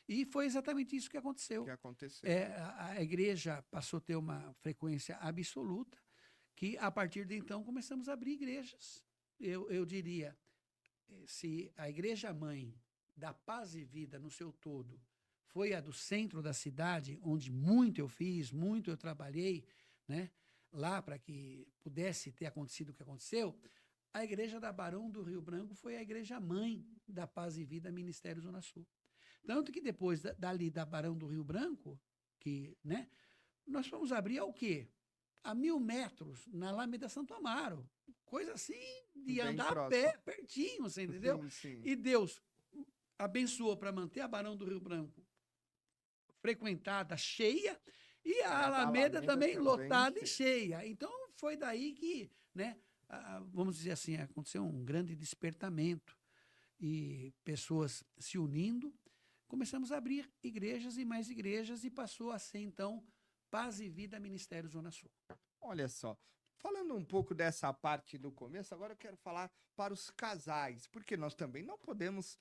E foi exatamente isso que aconteceu. A igreja passou a ter uma frequência absoluta, que, a partir de então, começamos a abrir igrejas. Eu diria, se a igreja-mãe da Paz e Vida no seu todo foi a do centro da cidade, onde muito eu fiz, muito eu trabalhei, né, lá para que pudesse ter acontecido o que aconteceu, a igreja da Barão do Rio Branco foi a igreja-mãe da Paz e Vida Ministério Zona Sul. Tanto que depois dali da Barão do Rio Branco, né, nós fomos abrir ao quê? A 1.000 metros, na Alameda Santo Amaro. Coisa assim, de andar a pé, pertinho, você entendeu? Sim. E Deus abençoou para manter a Barão do Rio Branco frequentada, cheia, e a Alameda também lotada e cheia. Então, foi daí que, né, vamos dizer assim, aconteceu um grande despertamento e pessoas se unindo. Começamos a abrir igrejas e mais igrejas e passou a ser, então, Paz e Vida Ministério Zona Sul. Olha só, falando um pouco dessa parte do começo, agora eu quero falar para os casais, porque nós também não podemos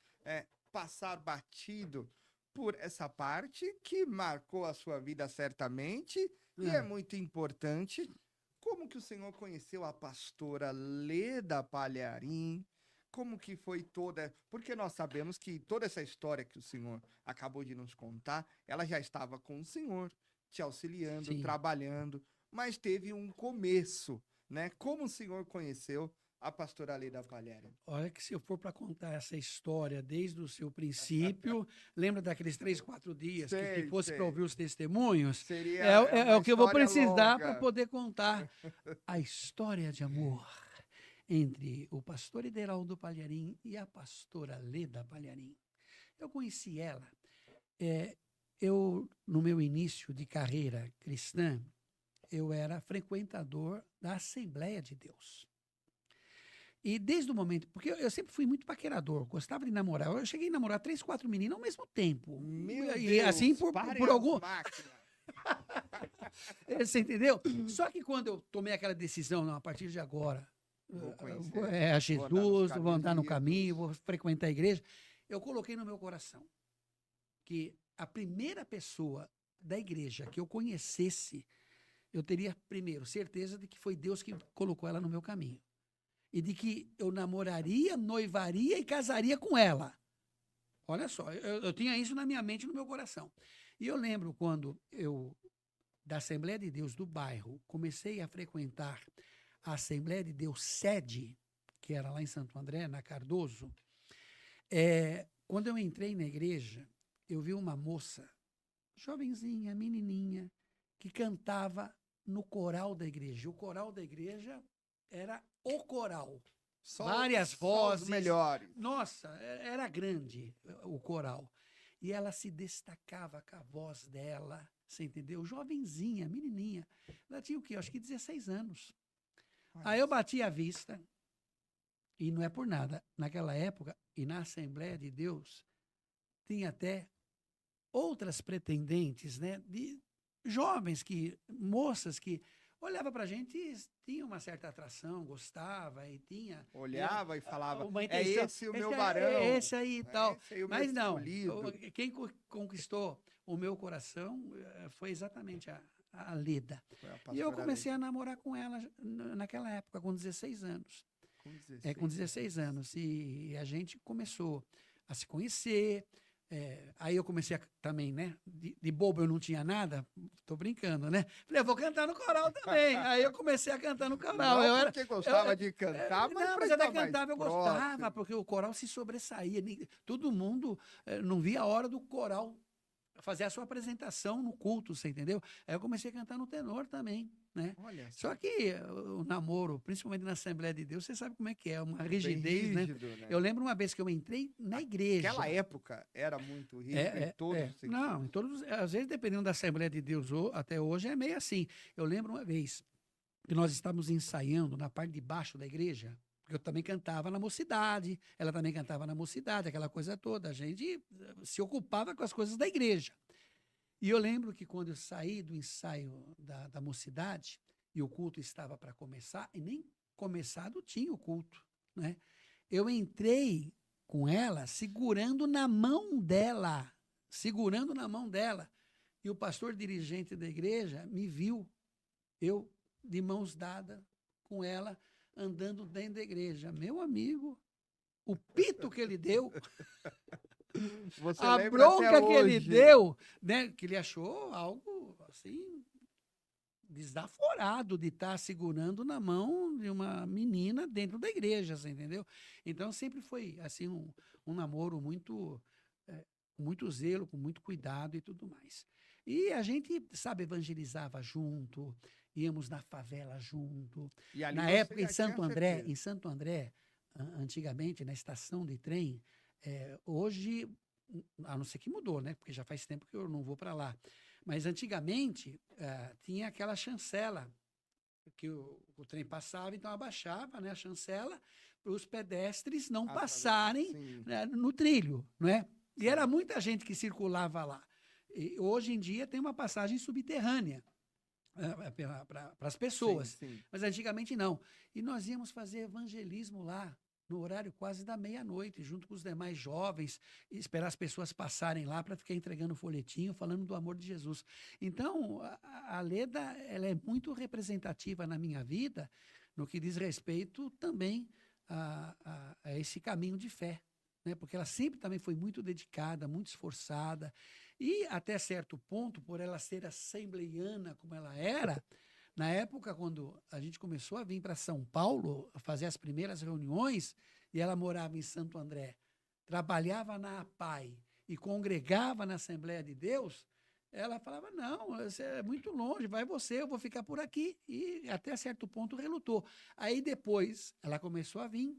passar batido por essa parte que marcou a sua vida certamente e é muito importante. Como que o senhor conheceu a pastora Leda Palharim? Como que foi toda... Porque nós sabemos que toda essa história que o senhor acabou de nos contar, ela já estava com o senhor, te auxiliando, trabalhando, mas teve um começo, né? Como o senhor conheceu a pastora Leda Palharim? Olha que se eu for para contar essa história desde o seu princípio, lembra daqueles 3, 4 dias que fosse para ouvir os testemunhos? É o que eu vou precisar para poder contar a história de amor entre o pastor Ideraldo Palharim e a pastora Leda Palharim. Eu conheci ela. No meu início de carreira cristã, eu era frequentador da Assembleia de Deus. E desde o momento, porque eu sempre fui muito paquerador, gostava de namorar. Eu cheguei a namorar 3, 4 meninas ao mesmo tempo. Meu E Deus, assim pare por as algum. máquinas. Você entendeu? Só que quando eu tomei aquela decisão, não, a partir de agora, Vou conhecer, a vou andar nos Jesus, vou caminhos andar de no caminho, Jesus. vou frequentar a igreja, eu coloquei no meu coração que a primeira pessoa da igreja que eu conhecesse, eu teria, primeiro, certeza de que foi Deus que colocou ela no meu caminho. E de que eu namoraria, noivaria e casaria com ela. Olha só, eu tinha isso na minha mente e no meu coração. E eu lembro quando eu, da Assembleia de Deus do bairro, comecei a frequentar a Assembleia de Deus sede, que era lá em Santo André, na Cardoso. Quando eu entrei na igreja, eu vi uma moça, jovenzinha, menininha, que cantava no coral da igreja. O coral da igreja era o coral. Várias Só vozes. os melhores. Nossa, era grande o coral. E ela se destacava com a voz dela, você entendeu? Jovenzinha, menininha. Ela tinha o quê? Acho que 16 anos. Aí eu bati a vista, e não é por nada. Naquela época, e na Assembleia de Deus, tinha até outras pretendentes, né? De jovens, moças que olhava para a gente e tinha uma certa atração, gostava e tinha... Olhava e falava, uma é intenção, esse o meu é barão. esse aí e tal. Esse aí o meu Mas não, escolhido. quem conquistou o meu coração foi exatamente a Leda. Foi a E eu pastora comecei Leda. a namorar com ela naquela época, com 16 anos. Com 16. Com 16 anos. E a gente começou a se conhecer. Aí eu comecei também, né? De bobo eu não tinha nada, tô brincando, né? Falei, eu vou cantar no coral também. Aí eu comecei a cantar no coral. Não porque gostava de cantar, mas não, pra mas até estar mais cantava, eu gostava, próximo. porque o coral se sobressaía. Todo mundo não via a hora do coral fazer a sua apresentação no culto, você entendeu? Aí eu comecei a cantar no tenor também, né? Olha só. Só que o namoro, principalmente na Assembleia de Deus, você sabe como é que é, uma Bem rigidez, rígido, né? né? Eu lembro uma vez que eu entrei na igreja. Naquela época era muito rígido em todos os sentidos. Não, em todos, às vezes, dependendo da Assembleia de Deus, até hoje é meio assim. Eu lembro uma vez que nós estávamos ensaiando na parte de baixo da igreja, porque eu também cantava na mocidade, ela também cantava na mocidade, aquela coisa toda. A gente se ocupava com as coisas da igreja. E eu lembro que quando eu saí do ensaio da mocidade, e o culto estava para começar, e nem começado tinha o culto, né? Eu entrei com ela segurando na mão dela, e o pastor dirigente da igreja me viu, eu de mãos dadas com ela, andando dentro da igreja. Meu amigo, o pito que ele deu, Você a lembra até bronca que ele hoje. deu, né? Que ele achou algo assim desaforado de estar segurando na mão de uma menina dentro da igreja, você entendeu? Então sempre foi assim um namoro muito zelo, com muito cuidado e tudo mais. E a gente, sabe, evangelizava junto, íamos na favela junto. E ali Na você época já tinha certeza. em Santo André, antigamente na estação de trem, hoje, a não ser que mudou, né? Porque já faz tempo que eu não vou para lá. Mas antigamente tinha aquela chancela que o trem passava, então abaixava, né, a chancela para os pedestres não passarem, né, no trilho, não é? E era muita gente que circulava lá. E hoje em dia tem uma passagem subterrânea para as pessoas, Sim. mas antigamente não. E nós íamos fazer evangelismo lá, no horário quase da meia-noite, junto com os demais jovens, e esperar as pessoas passarem lá para ficar entregando folhetinho, falando do amor de Jesus. Então, a Leda, ela é muito representativa na minha vida, no que diz respeito também a esse caminho de fé, né? Porque ela sempre também foi muito dedicada, muito esforçada, e até certo ponto, por ela ser assembleiana como ela era, na época, quando a gente começou a vir para São Paulo, a fazer as primeiras reuniões, e ela morava em Santo André, trabalhava na APAI e congregava na Assembleia de Deus, ela falava, não, você é muito longe, vai você, eu vou ficar por aqui. E até certo ponto relutou. Aí depois, ela começou a vir,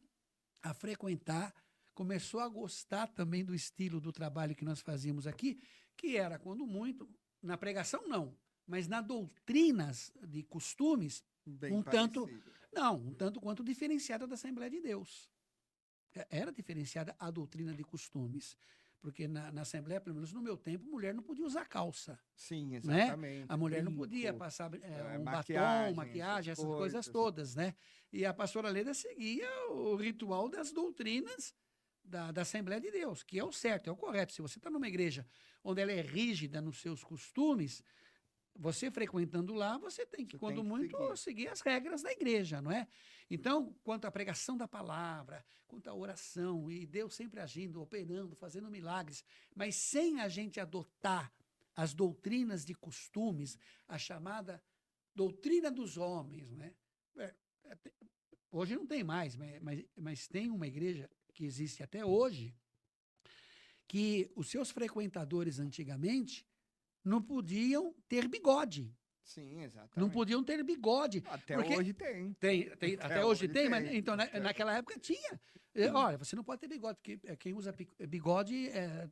a frequentar, começou a gostar também do estilo do trabalho que nós fazíamos aqui, que era, quando muito, na pregação não, mas na doutrinas de costumes, Bem um tanto, parecido. não, um tanto quanto diferenciada da Assembleia de Deus. Era diferenciada a doutrina de costumes. Porque na Assembleia, pelo menos no meu tempo, mulher não podia usar calça. Sim, Né? exatamente. A mulher não Brinco, podia passar um maquiagem, batom, maquiagem, essas coisas coisas. todas, né? E a pastora Leda seguia o ritual das doutrinas da Assembleia de Deus, que é o certo, é o correto. Se você está numa igreja onde ela é rígida nos seus costumes, você frequentando lá, você tem que, Você quando tem que muito, seguir as regras da igreja, não é? Então, quanto à pregação da palavra, quanto à oração, e Deus sempre agindo, operando, fazendo milagres, mas sem a gente adotar as doutrinas de costumes, a chamada doutrina dos homens, né? Hoje não tem mais, mas tem uma igreja que existe até hoje, que os seus frequentadores antigamente não podiam ter bigode. Sim, exatamente. Não podiam ter bigode. Até porque hoje tem. até hoje tem, mas tem. então naquela época tinha. Olha, você não pode ter bigode, porque quem usa bigode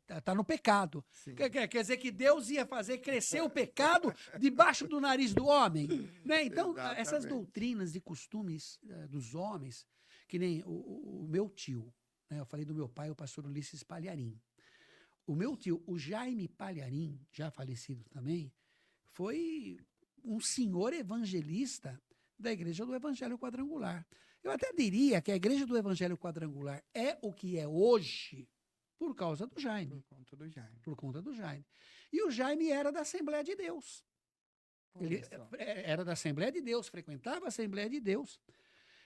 está no pecado. Sim. Quer dizer que Deus ia fazer crescer o pecado debaixo do nariz do homem. Né? Então, essas Exatamente. doutrinas e costumes dos homens, que nem o meu tio, né? Eu falei do meu pai, o pastor Ulisses Palharim. O meu tio, o Jaime Palharim, já falecido também, foi um senhor evangelista da Igreja do Evangelho Quadrangular. Eu até diria que a Igreja do Evangelho Quadrangular é o que é hoje por causa do Jaime. Por conta do Jaime. Por conta do Jaime. E o Jaime era da Assembleia de Deus. Ele era da Assembleia de Deus, frequentava a Assembleia de Deus.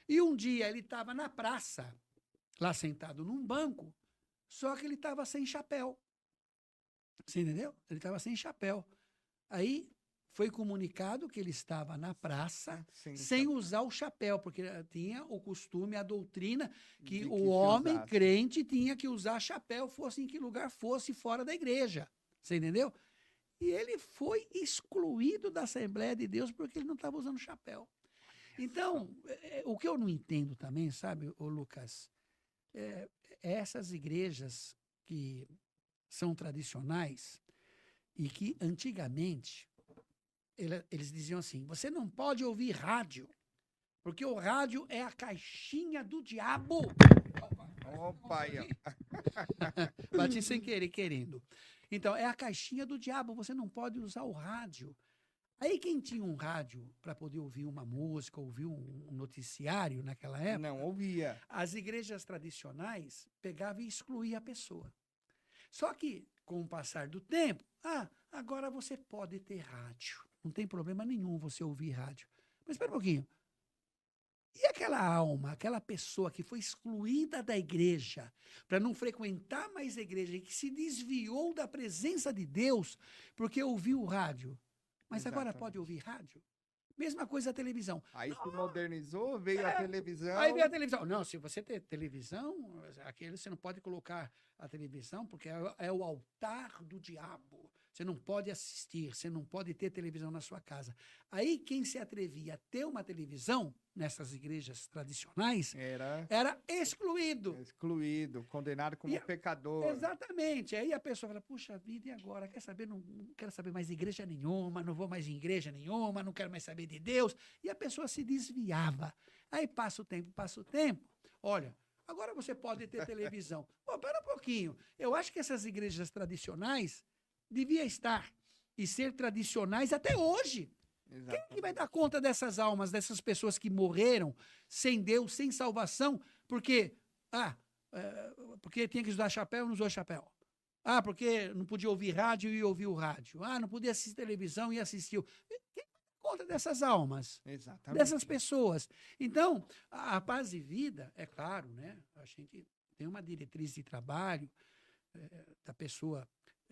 E um dia ele estava na praça, lá sentado num banco, só que ele estava sem chapéu. Você entendeu? Ele estava sem chapéu. Aí foi comunicado que ele estava na praça sem usar o chapéu, porque tinha o costume, a doutrina, que o homem crente tinha que usar chapéu, fosse em que lugar fosse, fora da igreja. Você entendeu? E ele foi excluído da Assembleia de Deus porque ele não estava usando chapéu. Então, o que eu não entendo também, sabe, ô Lucas, essas igrejas que são tradicionais e que antigamente eles diziam assim: você não pode ouvir rádio, porque o rádio é a caixinha do diabo. Opa, aí, ó. Bati sem querer, querendo. Então, é a caixinha do diabo, você não pode usar o rádio. Aí quem tinha um rádio para poder ouvir uma música, ouvir um noticiário naquela época, não ouvia. As igrejas tradicionais pegavam e excluíam a pessoa. Só que, com o passar do tempo, agora você pode ter rádio. Não tem problema nenhum você ouvir rádio. Mas espera um pouquinho. E aquela alma, aquela pessoa que foi excluída da igreja para não frequentar mais a igreja e que se desviou da presença de Deus porque ouviu o rádio, mas agora pode ouvir rádio? Mesma coisa a televisão. Aí se modernizou, veio a televisão. Aí veio a televisão. Não, se você tem televisão, aquele você não pode colocar a televisão porque é o altar do diabo. Você não pode assistir, você não pode ter televisão na sua casa. Aí quem se atrevia a ter uma televisão nessas igrejas tradicionais era excluído. Excluído, condenado como pecador. Exatamente. Aí a pessoa fala: puxa vida, e agora? Quer saber? Não quero saber mais de igreja nenhuma, não vou mais em igreja nenhuma, não quero mais saber de Deus. E a pessoa se desviava. Aí passa o tempo. Olha, agora você pode ter televisão. Pô, pera um pouquinho. Eu acho que essas igrejas tradicionais devia estar e ser tradicionais até hoje. Exatamente. Quem que vai dar conta dessas almas, dessas pessoas que morreram sem Deus, sem salvação, porque tinha que usar chapéu e não usou chapéu. Porque não podia ouvir rádio e ouviu o rádio. Não podia assistir televisão e assistiu. Quem dá conta dessas almas? Exatamente. Dessas pessoas? Então, a paz e vida, é claro, né? A gente tem uma diretriz de trabalho da pessoa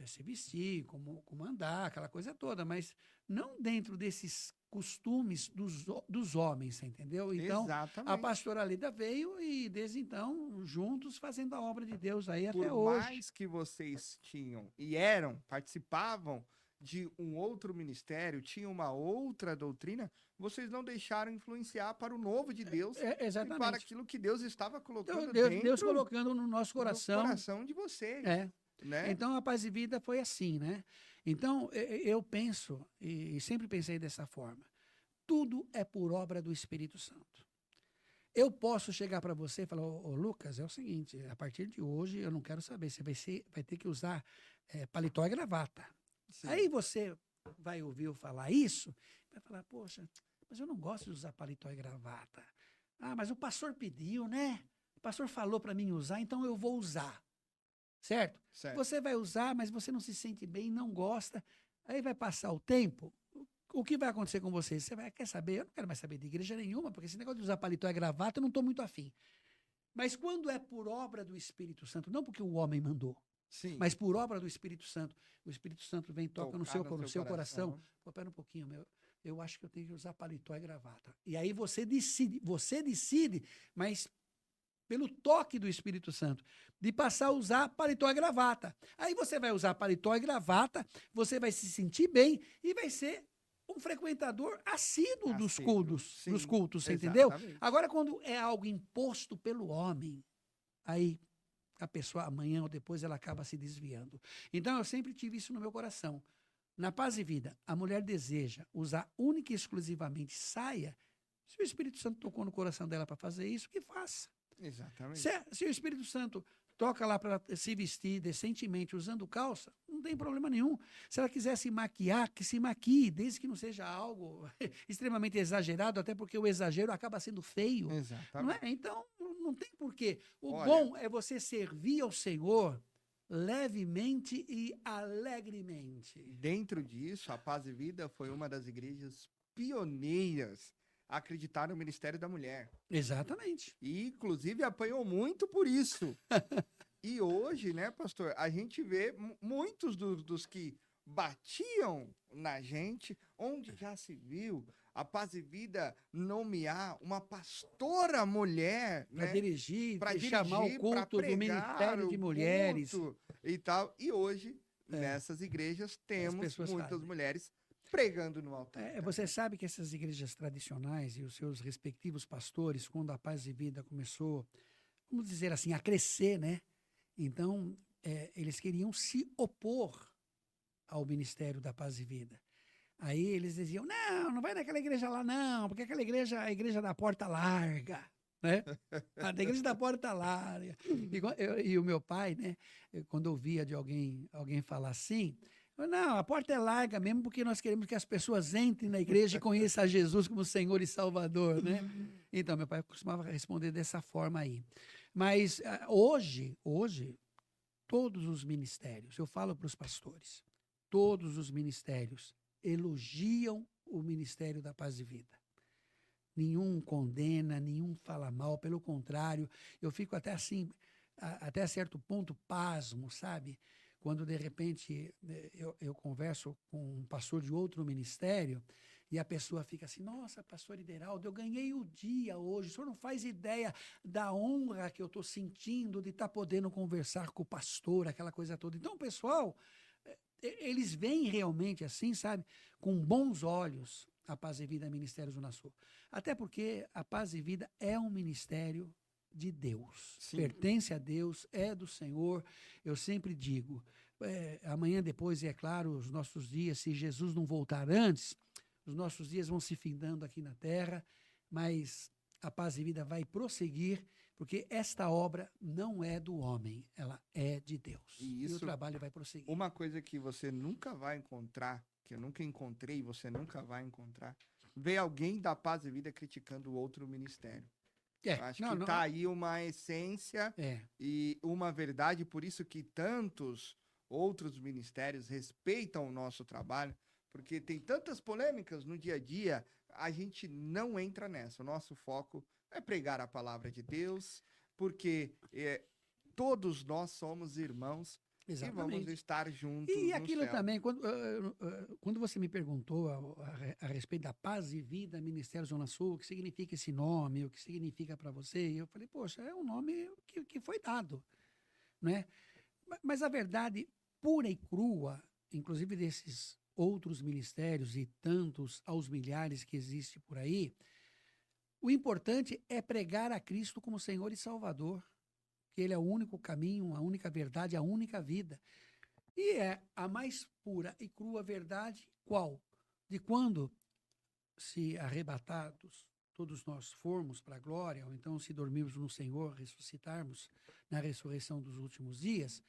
se vestir, como andar, aquela coisa toda, mas não dentro desses costumes dos homens, entendeu? Então, exatamente. A pastora Leda veio e, desde então, juntos fazendo a obra de Deus aí até Por hoje. mais que vocês tinham participavam de um outro ministério, tinham uma outra doutrina, vocês não deixaram influenciar para o novo de Deus exatamente. E para aquilo que Deus estava colocando Deus colocando no nosso coração. No coração de vocês. Né? Então, a paz e vida foi assim, né? Então, eu penso, e sempre pensei dessa forma, tudo é por obra do Espírito Santo. Eu posso chegar para você e falar, ô, Lucas, é o seguinte, a partir de hoje eu não quero saber, você vai ter que usar paletó e gravata. Sim. Aí você vai ouvir eu falar isso, vai falar, poxa, mas eu não gosto de usar paletó e gravata. Ah, mas o pastor pediu, né? O pastor falou para mim usar, então eu vou usar. Certo? Certo. Você vai usar, mas você não se sente bem, não gosta. Aí vai passar o tempo. O que vai acontecer com você? Você vai, quer saber? Eu não quero mais saber de igreja nenhuma, porque esse negócio de usar paletó e gravata eu não estou muito afim. Mas quando é por obra do Espírito Santo, não porque o homem mandou, Sim. mas por obra do Espírito Santo, o Espírito Santo vem, toca no seu coração. Pô, pera um pouquinho, eu acho que eu tenho que usar paletó e gravata. E aí você decide, mas pelo toque do Espírito Santo, de passar a usar paletó e gravata. Aí você vai usar paletó e gravata, você vai se sentir bem e vai ser um frequentador assíduo dos cultos, você entendeu? Agora, quando é algo imposto pelo homem, aí a pessoa, amanhã ou depois, ela acaba se desviando. Então, eu sempre tive isso no meu coração. Na Paz e Vida, a mulher deseja usar única e exclusivamente saia. Se o Espírito Santo tocou no coração dela para fazer isso, que faça. Exatamente. Se o Espírito Santo toca lá para se vestir decentemente usando calça, não tem problema nenhum. Se ela quiser se maquiar, que se maquie, desde que não seja algo extremamente exagerado, até porque o exagero acaba sendo feio. Exatamente. Não é? Então, não tem porquê. Bom é você servir ao Senhor levemente e alegremente. Dentro disso, a Paz e Vida foi uma das igrejas pioneiras a acreditar no Ministério da Mulher. Exatamente. E, inclusive, apanhou muito por isso. E hoje, né, pastor, a gente vê muitos dos que batiam na gente, onde já se viu a Paz e Vida nomear uma pastora mulher, para né? dirigir, chamar o culto do Ministério de Mulheres e tal. E hoje, nessas igrejas, temos muitas mulheres pregando no altar. Você sabe que essas igrejas tradicionais e os seus respectivos pastores, quando a Paz e Vida começou, vamos dizer assim, a crescer, né? Então, eles queriam se opor ao Ministério da Paz e Vida. Aí eles diziam, não vai naquela igreja lá não, porque aquela igreja é a igreja da porta larga, né? A igreja da porta larga. E o meu pai, né, quando ouvia de alguém falar assim, não, a porta é larga mesmo porque nós queremos que as pessoas entrem na igreja e conheçam a Jesus como Senhor e Salvador, né? Então, meu pai costumava responder dessa forma aí. Mas hoje, todos os ministérios, eu falo para os pastores, todos os ministérios elogiam o Ministério da Paz e Vida. Nenhum condena, nenhum fala mal, pelo contrário, eu fico até assim, até certo ponto pasmo, sabe? Quando, de repente, eu converso com um pastor de outro ministério e a pessoa fica assim, nossa, pastor Ideraldo, eu ganhei o dia hoje, o senhor não faz ideia da honra que eu estou sentindo de estar podendo conversar com o pastor, aquela coisa toda. Então, pessoal, eles veem realmente assim, sabe, com bons olhos a Paz e Vida Ministério Zona Sul. Até porque a Paz e Vida é um ministério de Deus. Sim. Pertence a Deus, é do Senhor. Eu sempre digo, amanhã depois, é claro, os nossos dias, se Jesus não voltar antes, os nossos dias vão se findando aqui na terra, mas a Paz e Vida vai prosseguir, porque esta obra não é do homem, ela é de Deus. E o trabalho vai prosseguir. Uma coisa que você nunca vai encontrar, que eu nunca encontrei, você nunca vai encontrar, ver alguém da Paz e Vida criticando o outro ministério. Acho que tá aí uma essência e uma verdade, por isso que tantos outros ministérios respeitam o nosso trabalho, porque tem tantas polêmicas no dia a dia, a gente não entra nessa. O nosso foco é pregar a palavra de Deus, porque todos nós somos irmãos. Exatamente. E vamos estar juntos. E aquilo também, quando você me perguntou a respeito da Paz e Vida Ministério Zona Sul, o que significa esse nome, o que significa para você, eu falei, poxa, é um nome que foi dado, né? Mas a verdade pura e crua, inclusive desses outros ministérios e tantos aos milhares que existem por aí, o importante é pregar a Cristo como Senhor e Salvador, que Ele é o único caminho, a única verdade, a única vida. E é a mais pura e crua verdade, qual? De quando, se arrebatados, todos nós formos para a glória, ou então se dormirmos no Senhor, ressuscitarmos na ressurreição dos últimos dias,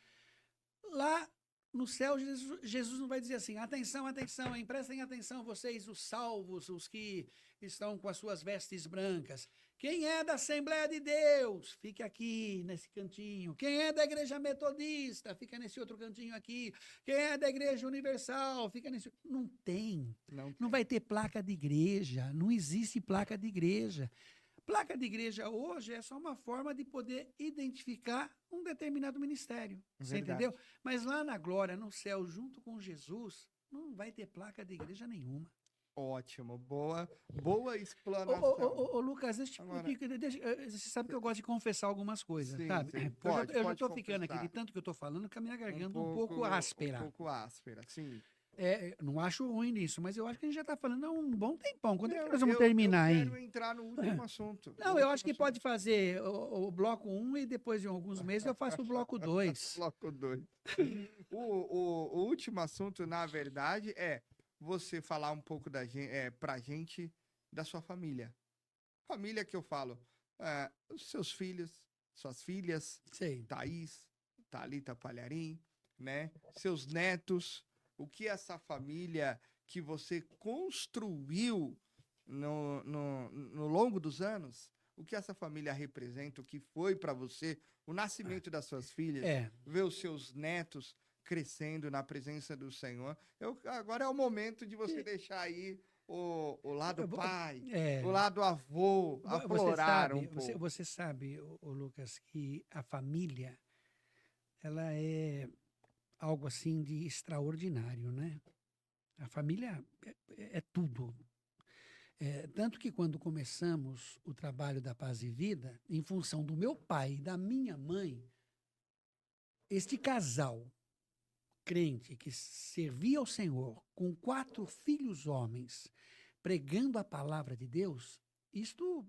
lá no céu, Jesus não vai dizer assim: atenção, atenção, hein, prestem atenção vocês, os salvos, os que estão com as suas vestes brancas. Quem é da Assembleia de Deus, fique aqui nesse cantinho. Quem é da Igreja Metodista, fica nesse outro cantinho aqui. Quem é da Igreja Universal, fica nesse... Não tem. Não vai ter placa de igreja. Não existe placa de igreja. Placa de igreja hoje é só uma forma de poder identificar um determinado ministério. Você entendeu? Mas lá na glória, no céu, junto com Jesus, não vai ter placa de igreja nenhuma. Ótimo, boa explanação. Ô, Lucas, você sabe que eu gosto de confessar algumas coisas, Sim, sabe? sim. Eu já estou confessar. ficando aqui, de tanto que eu estou falando, com a minha garganta um pouco áspera. Um pouco áspera, sim. Não acho ruim nisso, mas eu acho que a gente já está falando há um bom tempão. Quando é que nós vamos terminar, hein? Eu quero entrar no último assunto. Não, eu acho que pode fazer o bloco 1 e depois de alguns meses eu faço o bloco 2. Bloco 2. O último assunto, na verdade, é você falar um pouco pra gente da sua família. Família que eu falo, os seus filhos, suas filhas, Sei. Thaís, Thalita Palharim, né? Seus netos, o que essa família que você construiu no longo dos anos, o que essa família representa, o que foi para você, o nascimento das suas filhas, ver os seus netos crescendo na presença do Senhor. Agora é o momento de você deixar aí o lado pai, o lado avô, aflorar um pouco. Você sabe, Lucas, que a família, ela é algo assim de extraordinário, né? A família é tudo. Tanto que quando começamos o trabalho da Paz e Vida, em função do meu pai e da minha mãe, este casal crente que servia ao Senhor com 4 filhos homens, pregando a palavra de Deus, isto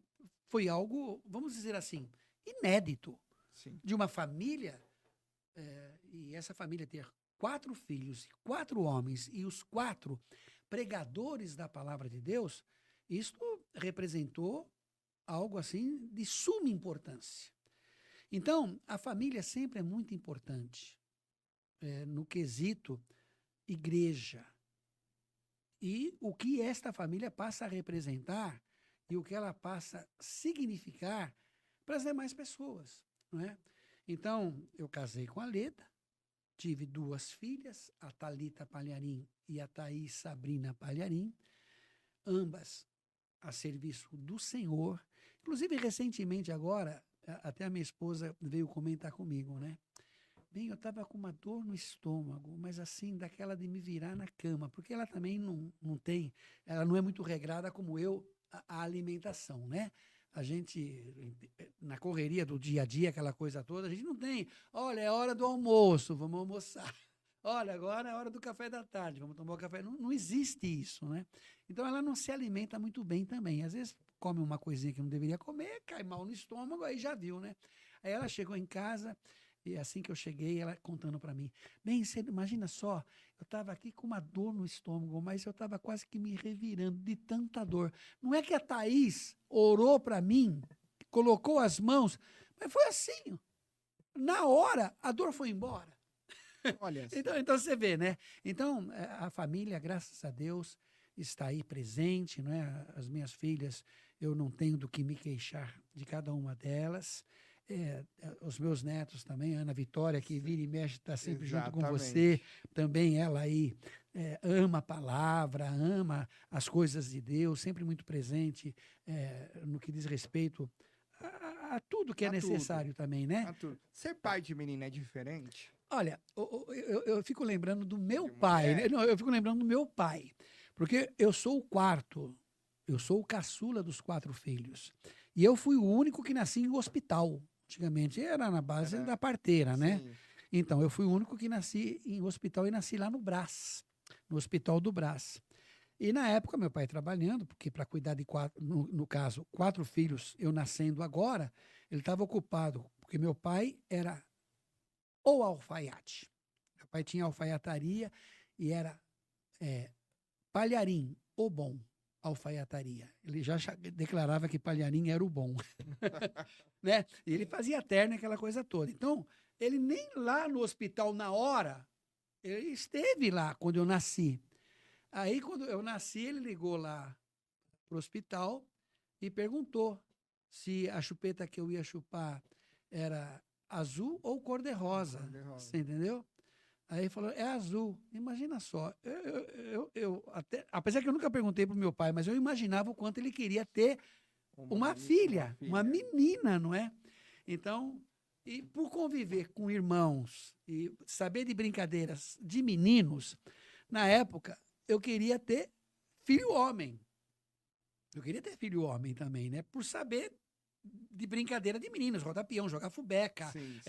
foi algo, vamos dizer assim, inédito. Sim. De uma família, e essa família ter 4 filhos, 4 homens, e os 4 pregadores da palavra de Deus, isto representou algo assim de suma importância. Então, a família sempre é muito importante. No quesito igreja. E o que esta família passa a representar e o que ela passa a significar para as demais pessoas, não é? Então, eu casei com a Leda, tive 2 filhas, a Thalita Palharim e a Thaís Sabrina Palharim, ambas a serviço do Senhor. Inclusive, recentemente agora, até a minha esposa veio comentar comigo, né? Bem, eu estava com uma dor no estômago, mas assim, daquela de me virar na cama, porque ela também não tem, ela não é muito regrada como eu, a alimentação, né? A gente, na correria do dia a dia, aquela coisa toda, a gente não tem, olha, é hora do almoço, vamos almoçar. Olha, agora é hora do café da tarde, vamos tomar o café. Não existe isso, né? Então, ela não se alimenta muito bem também. Às vezes, come uma coisinha que não deveria comer, cai mal no estômago, aí já viu, né? Aí ela chegou em casa... E assim que eu cheguei, ela contando para mim, bem, você imagina só, eu estava aqui com uma dor no estômago, mas eu estava quase que me revirando de tanta dor. Não é que a Thaís orou para mim, colocou as mãos, mas foi assim, na hora, a dor foi embora. Olha então você vê, né? Então, a família, graças a Deus, está aí presente, não é? As minhas filhas, eu não tenho do que me queixar de cada uma delas. Os meus netos também, a Ana Vitória, que vira e mexe, está sempre junto com você, também ela aí ama a palavra, ama as coisas de Deus, sempre muito presente no que diz respeito a tudo que é necessário também, né? Ser pai de menina é diferente? Olha, eu fico lembrando do meu pai, né? Não, eu fico lembrando do meu pai, porque eu sou o 4, eu sou o caçula dos 4 filhos, e eu fui o único que nasci em hospital. Antigamente era na base da parteira, né? Sim. Então, eu fui o único que nasci em hospital e nasci lá no Brás, no Hospital do Brás. E na época, meu pai trabalhando, porque para cuidar de 4, no caso, 4 filhos, eu nascendo agora, ele estava ocupado, porque meu pai era o alfaiate. Meu pai tinha alfaiataria e era Palharim, o bom, alfaiataria. Ele já declarava que Palharim era o bom. Né? E ele fazia terno, aquela coisa toda. Então, ele nem lá no hospital, na hora, ele esteve lá quando eu nasci. Aí, quando eu nasci, ele ligou lá para o hospital e perguntou se a chupeta que eu ia chupar era azul ou cor-de-rosa. Você entendeu? Aí ele falou, é azul. Imagina só. Apesar que eu nunca perguntei para o meu pai, mas eu imaginava o quanto ele queria ter uma filha, uma menina, não é? Então, e por conviver com irmãos e saber de brincadeiras de meninos, na época, eu queria ter filho homem. Eu queria ter filho homem também, né? Por saber de brincadeira de meninos, rodar peão, jogar fubeca, Sim,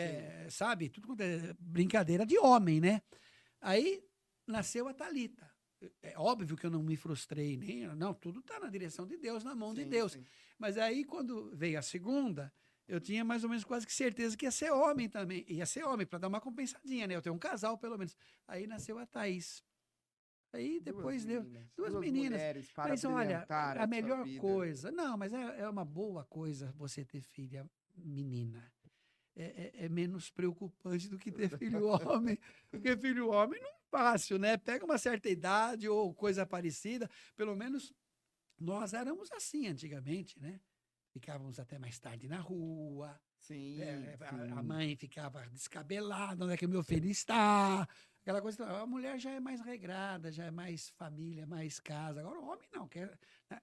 sabe? Tudo quanto é brincadeira de homem, né? Aí nasceu a Thalita. É óbvio que eu não me frustrei, não, tudo está na direção de Deus, na mão de Deus. Sim. Mas aí, quando veio a segunda, eu tinha mais ou menos quase que certeza que ia ser homem também. Ia ser homem, para dar uma compensadinha, né? Eu tenho um casal, pelo menos. Aí nasceu a Thaís. Aí depois deu duas meninas. Mas olha, a melhor coisa. Não, mas é uma boa coisa você ter filha menina. É menos preocupante do que ter filho homem. Porque filho homem não é fácil, né? Pega uma certa idade ou coisa parecida. Pelo menos nós éramos assim antigamente, né? Ficávamos até mais tarde na rua. Sim, a mãe ficava descabelada, onde é que o meu filho está? Aquela coisa. A mulher já é mais regrada, já é mais família, mais casa. Agora o homem não.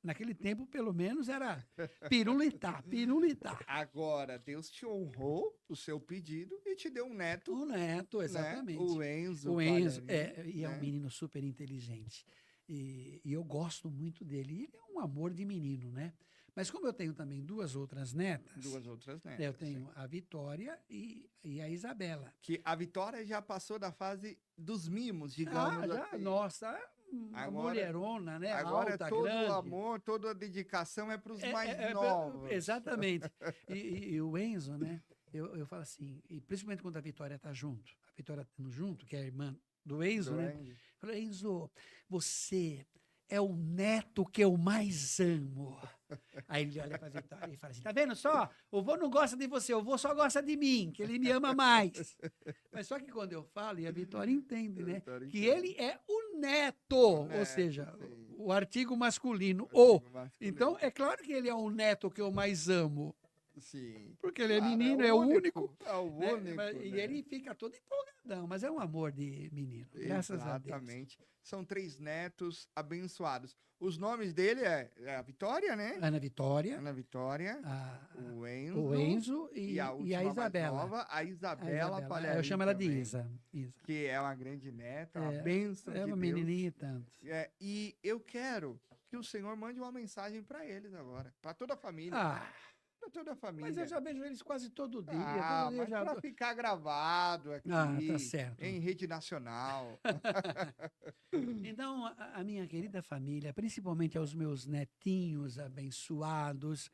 Naquele tempo, pelo menos, era pirulitar. Agora, Deus te honrou o seu pedido e te deu um neto. O neto, exatamente. Né? O Enzo. O Enzo, é um menino super inteligente. E eu gosto muito dele. E ele é um amor de menino, né? Mas como eu tenho também duas outras netas. Eu tenho a Vitória e a Isabela. Que a Vitória já passou da fase dos mimos, digamos assim. Nossa, uma mulherona, né? Agora alta, todo grande. O amor, toda a dedicação é para os mais novos. Exatamente. E o Enzo, né? Eu falo assim, e principalmente quando a Vitória está junto, a Vitória estando junto, que é a irmã do Enzo, né? Eu falo, Enzo, você é o neto que eu mais amo. Aí ele olha para a Vitória e fala assim, tá vendo só? O vô não gosta de você, o vô só gosta de mim, que ele me ama mais. Mas só que quando eu falo, e a Vitória entende, né? Que ele é o neto, ou seja, o artigo masculino, Então, é claro que ele é o neto que eu mais amo. Sim. Porque ele é menino, é o único. É o único. E ele fica todo empolgadão, mas é um amor de menino, graças a Deus. Exatamente. São 3 netos abençoados. Os nomes dele é a Vitória, né? Ana Vitória. O Enzo e a Isabela. Nova, a Isabela Palharim. Eu chamo ela de Isa. Que é uma grande neta, uma bênção de Deus. É uma menininha e tanto. E eu quero que o Senhor mande uma mensagem para eles agora, para toda a família. Para toda a família. Mas eu já vejo eles quase todo dia. Mas para ficar gravado aqui, tá certo. em rede nacional. Então, a minha querida família, principalmente aos meus netinhos abençoados,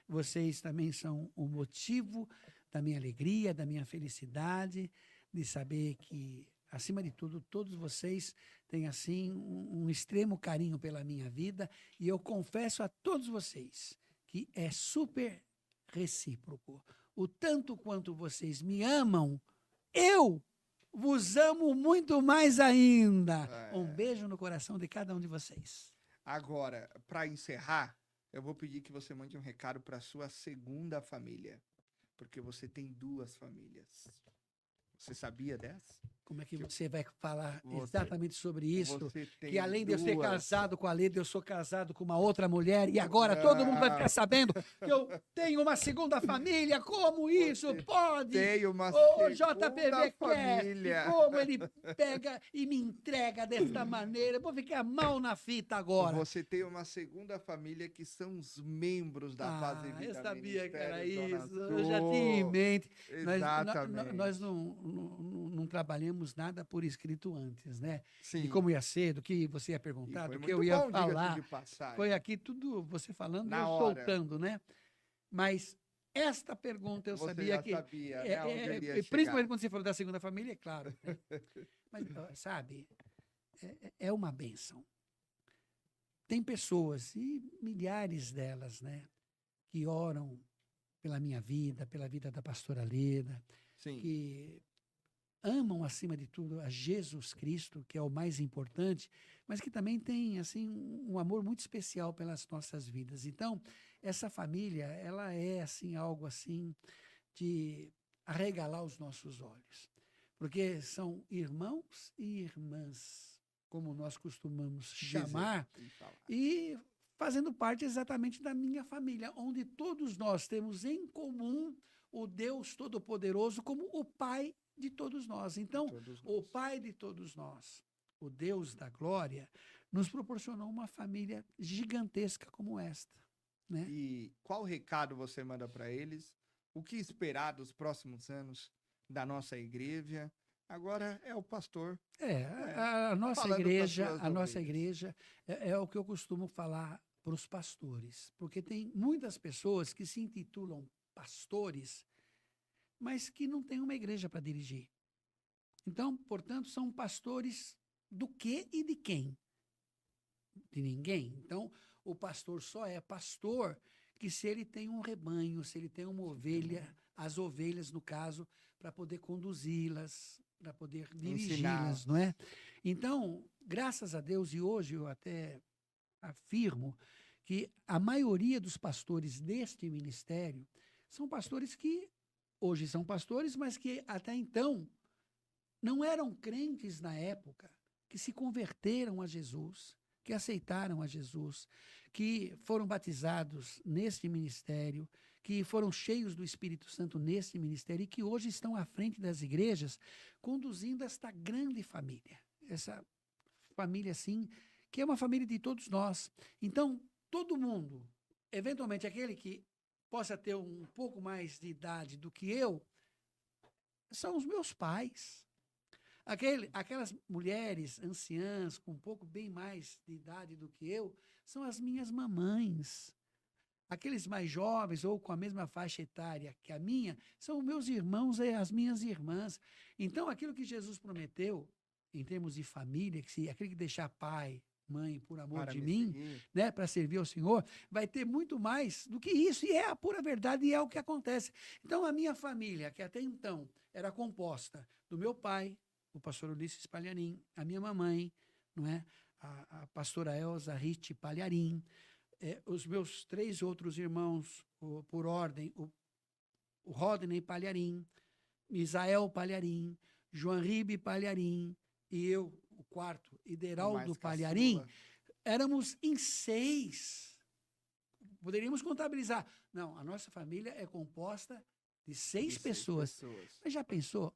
vocês também são o motivo da minha alegria, da minha felicidade, de saber que, acima de tudo, todos vocês têm, assim, um extremo carinho pela minha vida. E eu confesso a todos vocês que é super recíproco. O tanto quanto vocês me amam, eu vos amo muito mais ainda. Um beijo no coração de cada um de vocês. Agora, para encerrar, eu vou pedir que você mande um recado para a sua segunda família, porque você tem 2 famílias. Você sabia dessa? Como é que você vai falar exatamente sobre isso? Que além de eu ser casado com a Leda, eu sou casado com uma outra mulher e agora todo mundo vai ficar sabendo que eu tenho uma segunda família. Como isso pode? Tenho uma JPV família. Quer. Como ele pega e me entrega desta maneira? Eu vou ficar mal na fita agora. Você tem uma segunda família que são os membros da Fase Vida. Eu sabia que era isso. Eu já tinha em mente. Exatamente. Nós não trabalhamos nada por escrito antes, né? Sim. E como ia ser, do que você ia perguntar, do que eu ia falar. Foi aqui tudo você falando e eu soltando, né? Mas esta pergunta eu sabia que... Sabia, né? Principalmente quando você falou da segunda família, é claro. Né? Mas, sabe, é uma bênção. Tem pessoas, e milhares delas, né, que oram pela minha vida, pela vida da pastora Leda, Sim. que amam, acima de tudo, a Jesus Cristo, que é o mais importante, mas que também tem, assim, um amor muito especial pelas nossas vidas. Então, essa família, ela é, assim, algo, assim, de arregalar os nossos olhos. Porque são irmãos e irmãs, como nós costumamos chamar, e fazendo parte exatamente da minha família, onde todos nós temos em comum o Deus Todo-Poderoso como o Pai de todos nós. Então, o Pai de todos nós, o Deus da glória, nos proporcionou uma família gigantesca como esta, né? E qual recado você manda para eles? O que esperar dos próximos anos da nossa igreja? Agora é o pastor. A nossa igreja é o que eu costumo falar para os pastores, porque tem muitas pessoas que se intitulam pastores, mas que não têm uma igreja para dirigir. Então, portanto, são pastores do quê e de quem? De ninguém. Então, o pastor só é pastor que se ele tem um rebanho, se ele tem uma ovelha, as ovelhas, no caso, para poder conduzi-las, para poder dirigi-las, não é? Então, graças a Deus, e hoje eu até afirmo que a maioria dos pastores deste ministério são pastores que hoje são pastores, mas que até então não eram crentes na época, que se converteram a Jesus, que aceitaram a Jesus, que foram batizados neste ministério, que foram cheios do Espírito Santo nesse ministério e que hoje estão à frente das igrejas, conduzindo esta grande família. Essa família, assim, que é uma família de todos nós. Então, todo mundo, eventualmente aquele que possa ter um pouco mais de idade do que eu, são os meus pais. Aquelas mulheres anciãs com um pouco bem mais de idade do que eu, são as minhas mamães. Aqueles mais jovens ou com a mesma faixa etária que a minha, são os meus irmãos e as minhas irmãs. Então, aquilo que Jesus prometeu, em termos de família, que se aquele que deixar pai, mãe, por amor de mim, né, para servir ao Senhor, vai ter muito mais do que isso, e é a pura verdade, e é o que acontece. Então, a minha família, que até então era composta do meu pai, o pastor Ulisses Palharim, a minha mamãe, não é? A pastora Elza Rite Palharim, os meus 3 outros irmãos, por ordem, o Rodney Palharim, Misael Palharim, João Ribe Palharim, e eu, o quarto, Ideraldo Palharim, éramos em 6. Poderíamos contabilizar. Não, a nossa família é composta de 6 pessoas. Mas já pensou?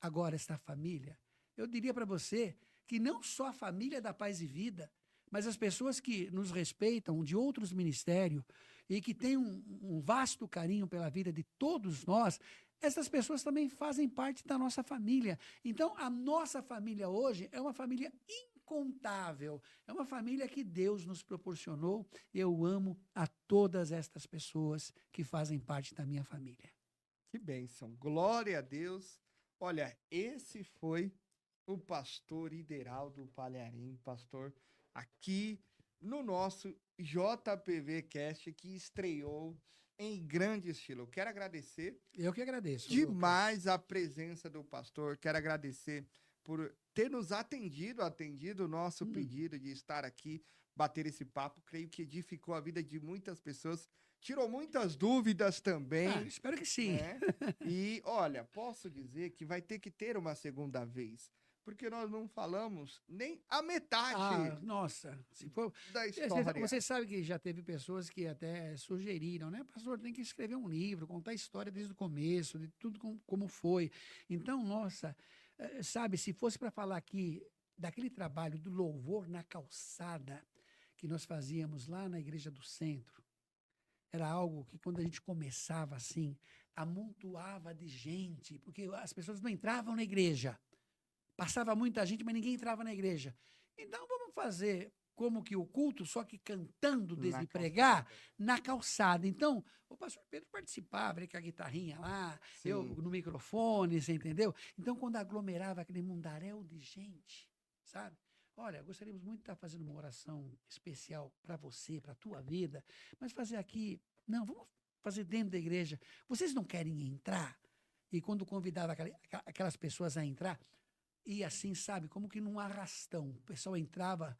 Agora, esta família, eu diria para você que não só a família da Paz e Vida, mas as pessoas que nos respeitam de outros ministérios e que têm um vasto carinho pela vida de todos nós, essas pessoas também fazem parte da nossa família. Então, a nossa família hoje é uma família incontável, é uma família que Deus nos proporcionou. Eu amo a todas estas pessoas que fazem parte da minha família. Que bênção, glória a Deus. Olha, esse foi o pastor Ideraldo Palharim, pastor aqui no nosso JPV Cast, que estreou em grande estilo. Quero agradecer. Eu que agradeço. Demais a presença do pastor. Quero agradecer por ter nos atendido o nosso pedido de estar aqui, bater esse papo. Creio que edificou a vida de muitas pessoas. Tirou muitas dúvidas também. Espero que sim. Né? E, olha, posso dizer que vai ter que ter uma segunda vez, porque nós não falamos nem a metade nossa, se for da história. Você sabe que já teve pessoas que até sugeriram, né? Pastor, tem que escrever um livro, contar a história desde o começo, de tudo como foi. Então, nossa, sabe, se fosse para falar aqui daquele trabalho do louvor na calçada que nós fazíamos lá na Igreja do Centro, era algo que, quando a gente começava assim, amontoava de gente, porque as pessoas não entravam na igreja. Passava muita gente, mas ninguém entrava na igreja. Então, vamos fazer como que o culto, só que cantando desde Na pregar calçada. na calçada. Então, o pastor Pedro participava, ele com a guitarrinha lá, eu Sim. no microfone, você entendeu? Então, quando aglomerava aquele mundaréu de gente, sabe? Olha, gostaríamos muito de estar fazendo uma oração especial para você, para a tua vida, mas fazer aqui, não, vamos fazer dentro da igreja. Vocês não querem entrar? E quando convidava aquelas pessoas a entrar, e assim, sabe, como que num arrastão. O pessoal entrava,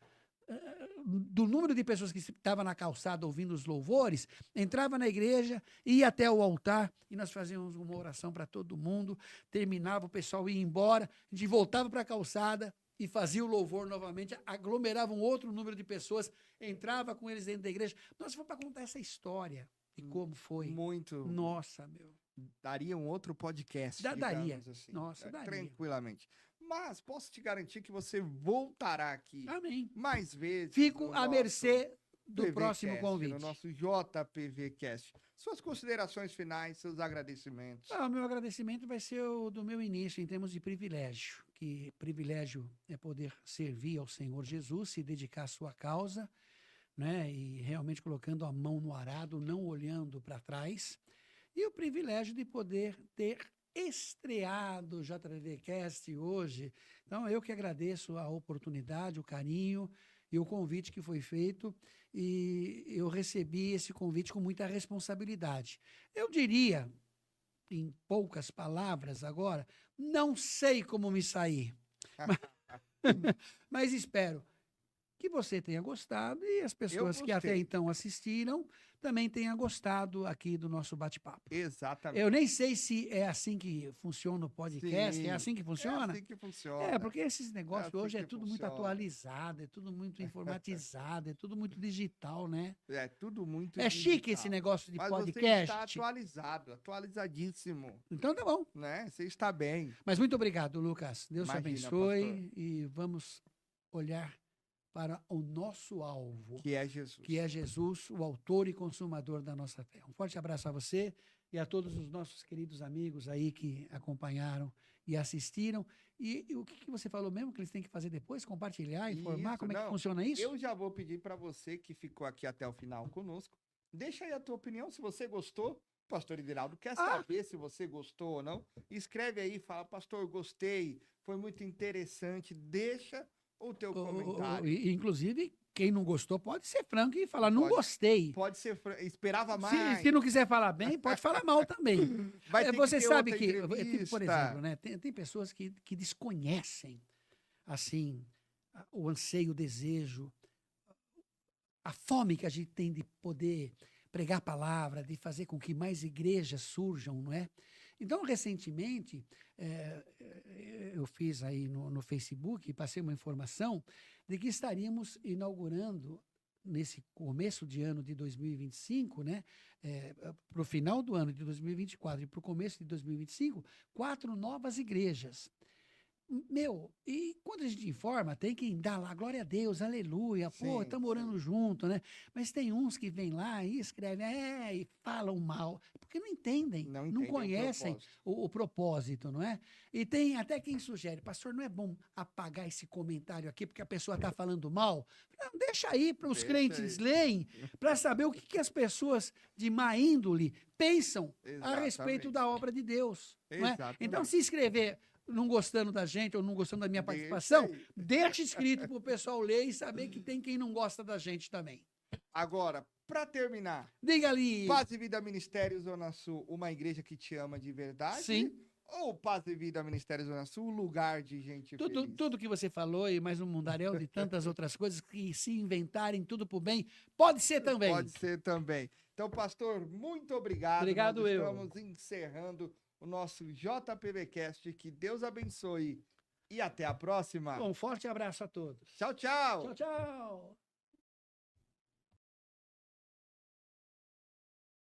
do número de pessoas que estavam na calçada ouvindo os louvores, entrava na igreja, ia até o altar, e nós fazíamos uma oração para todo mundo, terminava, o pessoal ia embora, a gente voltava para a calçada e fazia o louvor novamente, aglomerava um outro número de pessoas, entrava com eles dentro da igreja. Nós fomos para contar essa história de como foi. Muito. Nossa, meu. Daria um outro podcast, Daria. digamos assim. Nossa, daria. Tranquilamente. Mas posso te garantir que você voltará aqui Amém. mais vezes. Fico no à nosso mercê do PV próximo Cast, convite. no nosso JPV Cast. Suas considerações finais, seus agradecimentos. O meu agradecimento vai ser o do meu início em termos de privilégio, que privilégio é poder servir ao Senhor Jesus, se dedicar à sua causa, né, e realmente colocando a mão no arado, não olhando para trás, e o privilégio de poder ter estreado o JVCast hoje. Então, eu que agradeço a oportunidade, o carinho e o convite que foi feito, e eu recebi esse convite com muita responsabilidade. Eu diria, em poucas palavras agora, não sei como me sair, mas espero que você tenha gostado e as pessoas que até gostei. então assistiram também tenham gostado aqui do nosso bate-papo. Exatamente. Eu nem sei se é assim que funciona o podcast, Sim, é assim que funciona? É assim que funciona. É, porque esses negócios assim hoje é que tudo muito funciona. atualizado, é tudo muito informatizado, é tudo muito digital, né? É tudo muito É chique digital. esse negócio de Mas você podcast. está atualizado, atualizadíssimo, Então tá bom. né? Você está bem. Mas muito obrigado, Lucas. Deus te Imagina, abençoe e vamos olhar para o nosso alvo, Que é Jesus. que é Jesus, o autor e consumador da nossa fé. Um forte abraço a você e a todos os nossos queridos amigos aí que acompanharam e assistiram. E o que você falou mesmo que eles têm que fazer depois? Compartilhar, informar? Isso, Como é que não. funciona isso? Eu já vou pedir para você que ficou aqui até o final conosco. Deixa aí a tua opinião, se você gostou. O pastor Ideraldo quer saber se você gostou ou não. Escreve aí, fala, pastor, gostei, foi muito interessante. Deixa o teu comentário. Inclusive, quem não gostou pode ser franco e falar, não gostei. Pode ser, esperava mais. Se não quiser falar bem, pode falar mal também. Vai ter Você que ter sabe outra que, por entrevista. exemplo, né, tem pessoas que desconhecem, assim, o anseio, o desejo, a fome que a gente tem de poder pregar a palavra, de fazer com que mais igrejas surjam, não é? Então, recentemente, eu fiz aí no Facebook, passei uma informação de que estaríamos inaugurando, nesse começo de ano de 2025, né, para o final do ano de 2024 e para o começo de 2025, 4 novas igrejas. E quando a gente informa, tem que dar lá, glória a Deus, aleluia, pô, Sim, estamos orando junto, né? Mas tem uns que vêm lá e escrevem, e falam mal, porque não entendem, Não não entendem o conhecem propósito. o propósito, não é? E tem até quem sugere, pastor, não é bom apagar esse comentário aqui, porque a pessoa está falando mal? Não, deixa aí para os Deixa crentes aí. leem, para saber o que as pessoas de má índole pensam a respeito Exatamente. da obra de Deus. Não é? Exatamente. Então, se escrever não gostando da gente ou não gostando da minha Deixa participação, aí. deixa escrito para o pessoal ler e saber que tem quem não gosta da gente também. Agora, para terminar, Diga ali. Paz e Vida Ministério Zona Sul, uma igreja que te ama de verdade? Sim. Ou Paz e Vida Ministério Zona Sul, lugar de gente feliz? Tudo que você falou e mais um mundaréu de tantas outras coisas que se inventarem tudo por bem, pode ser também. Pode ser também. Então, pastor, muito obrigado. Obrigado, Nós eu. estamos encerrando o nosso JPVcast. Que Deus abençoe e até a próxima. Um forte abraço a todos. Tchau, tchau. Tchau, tchau.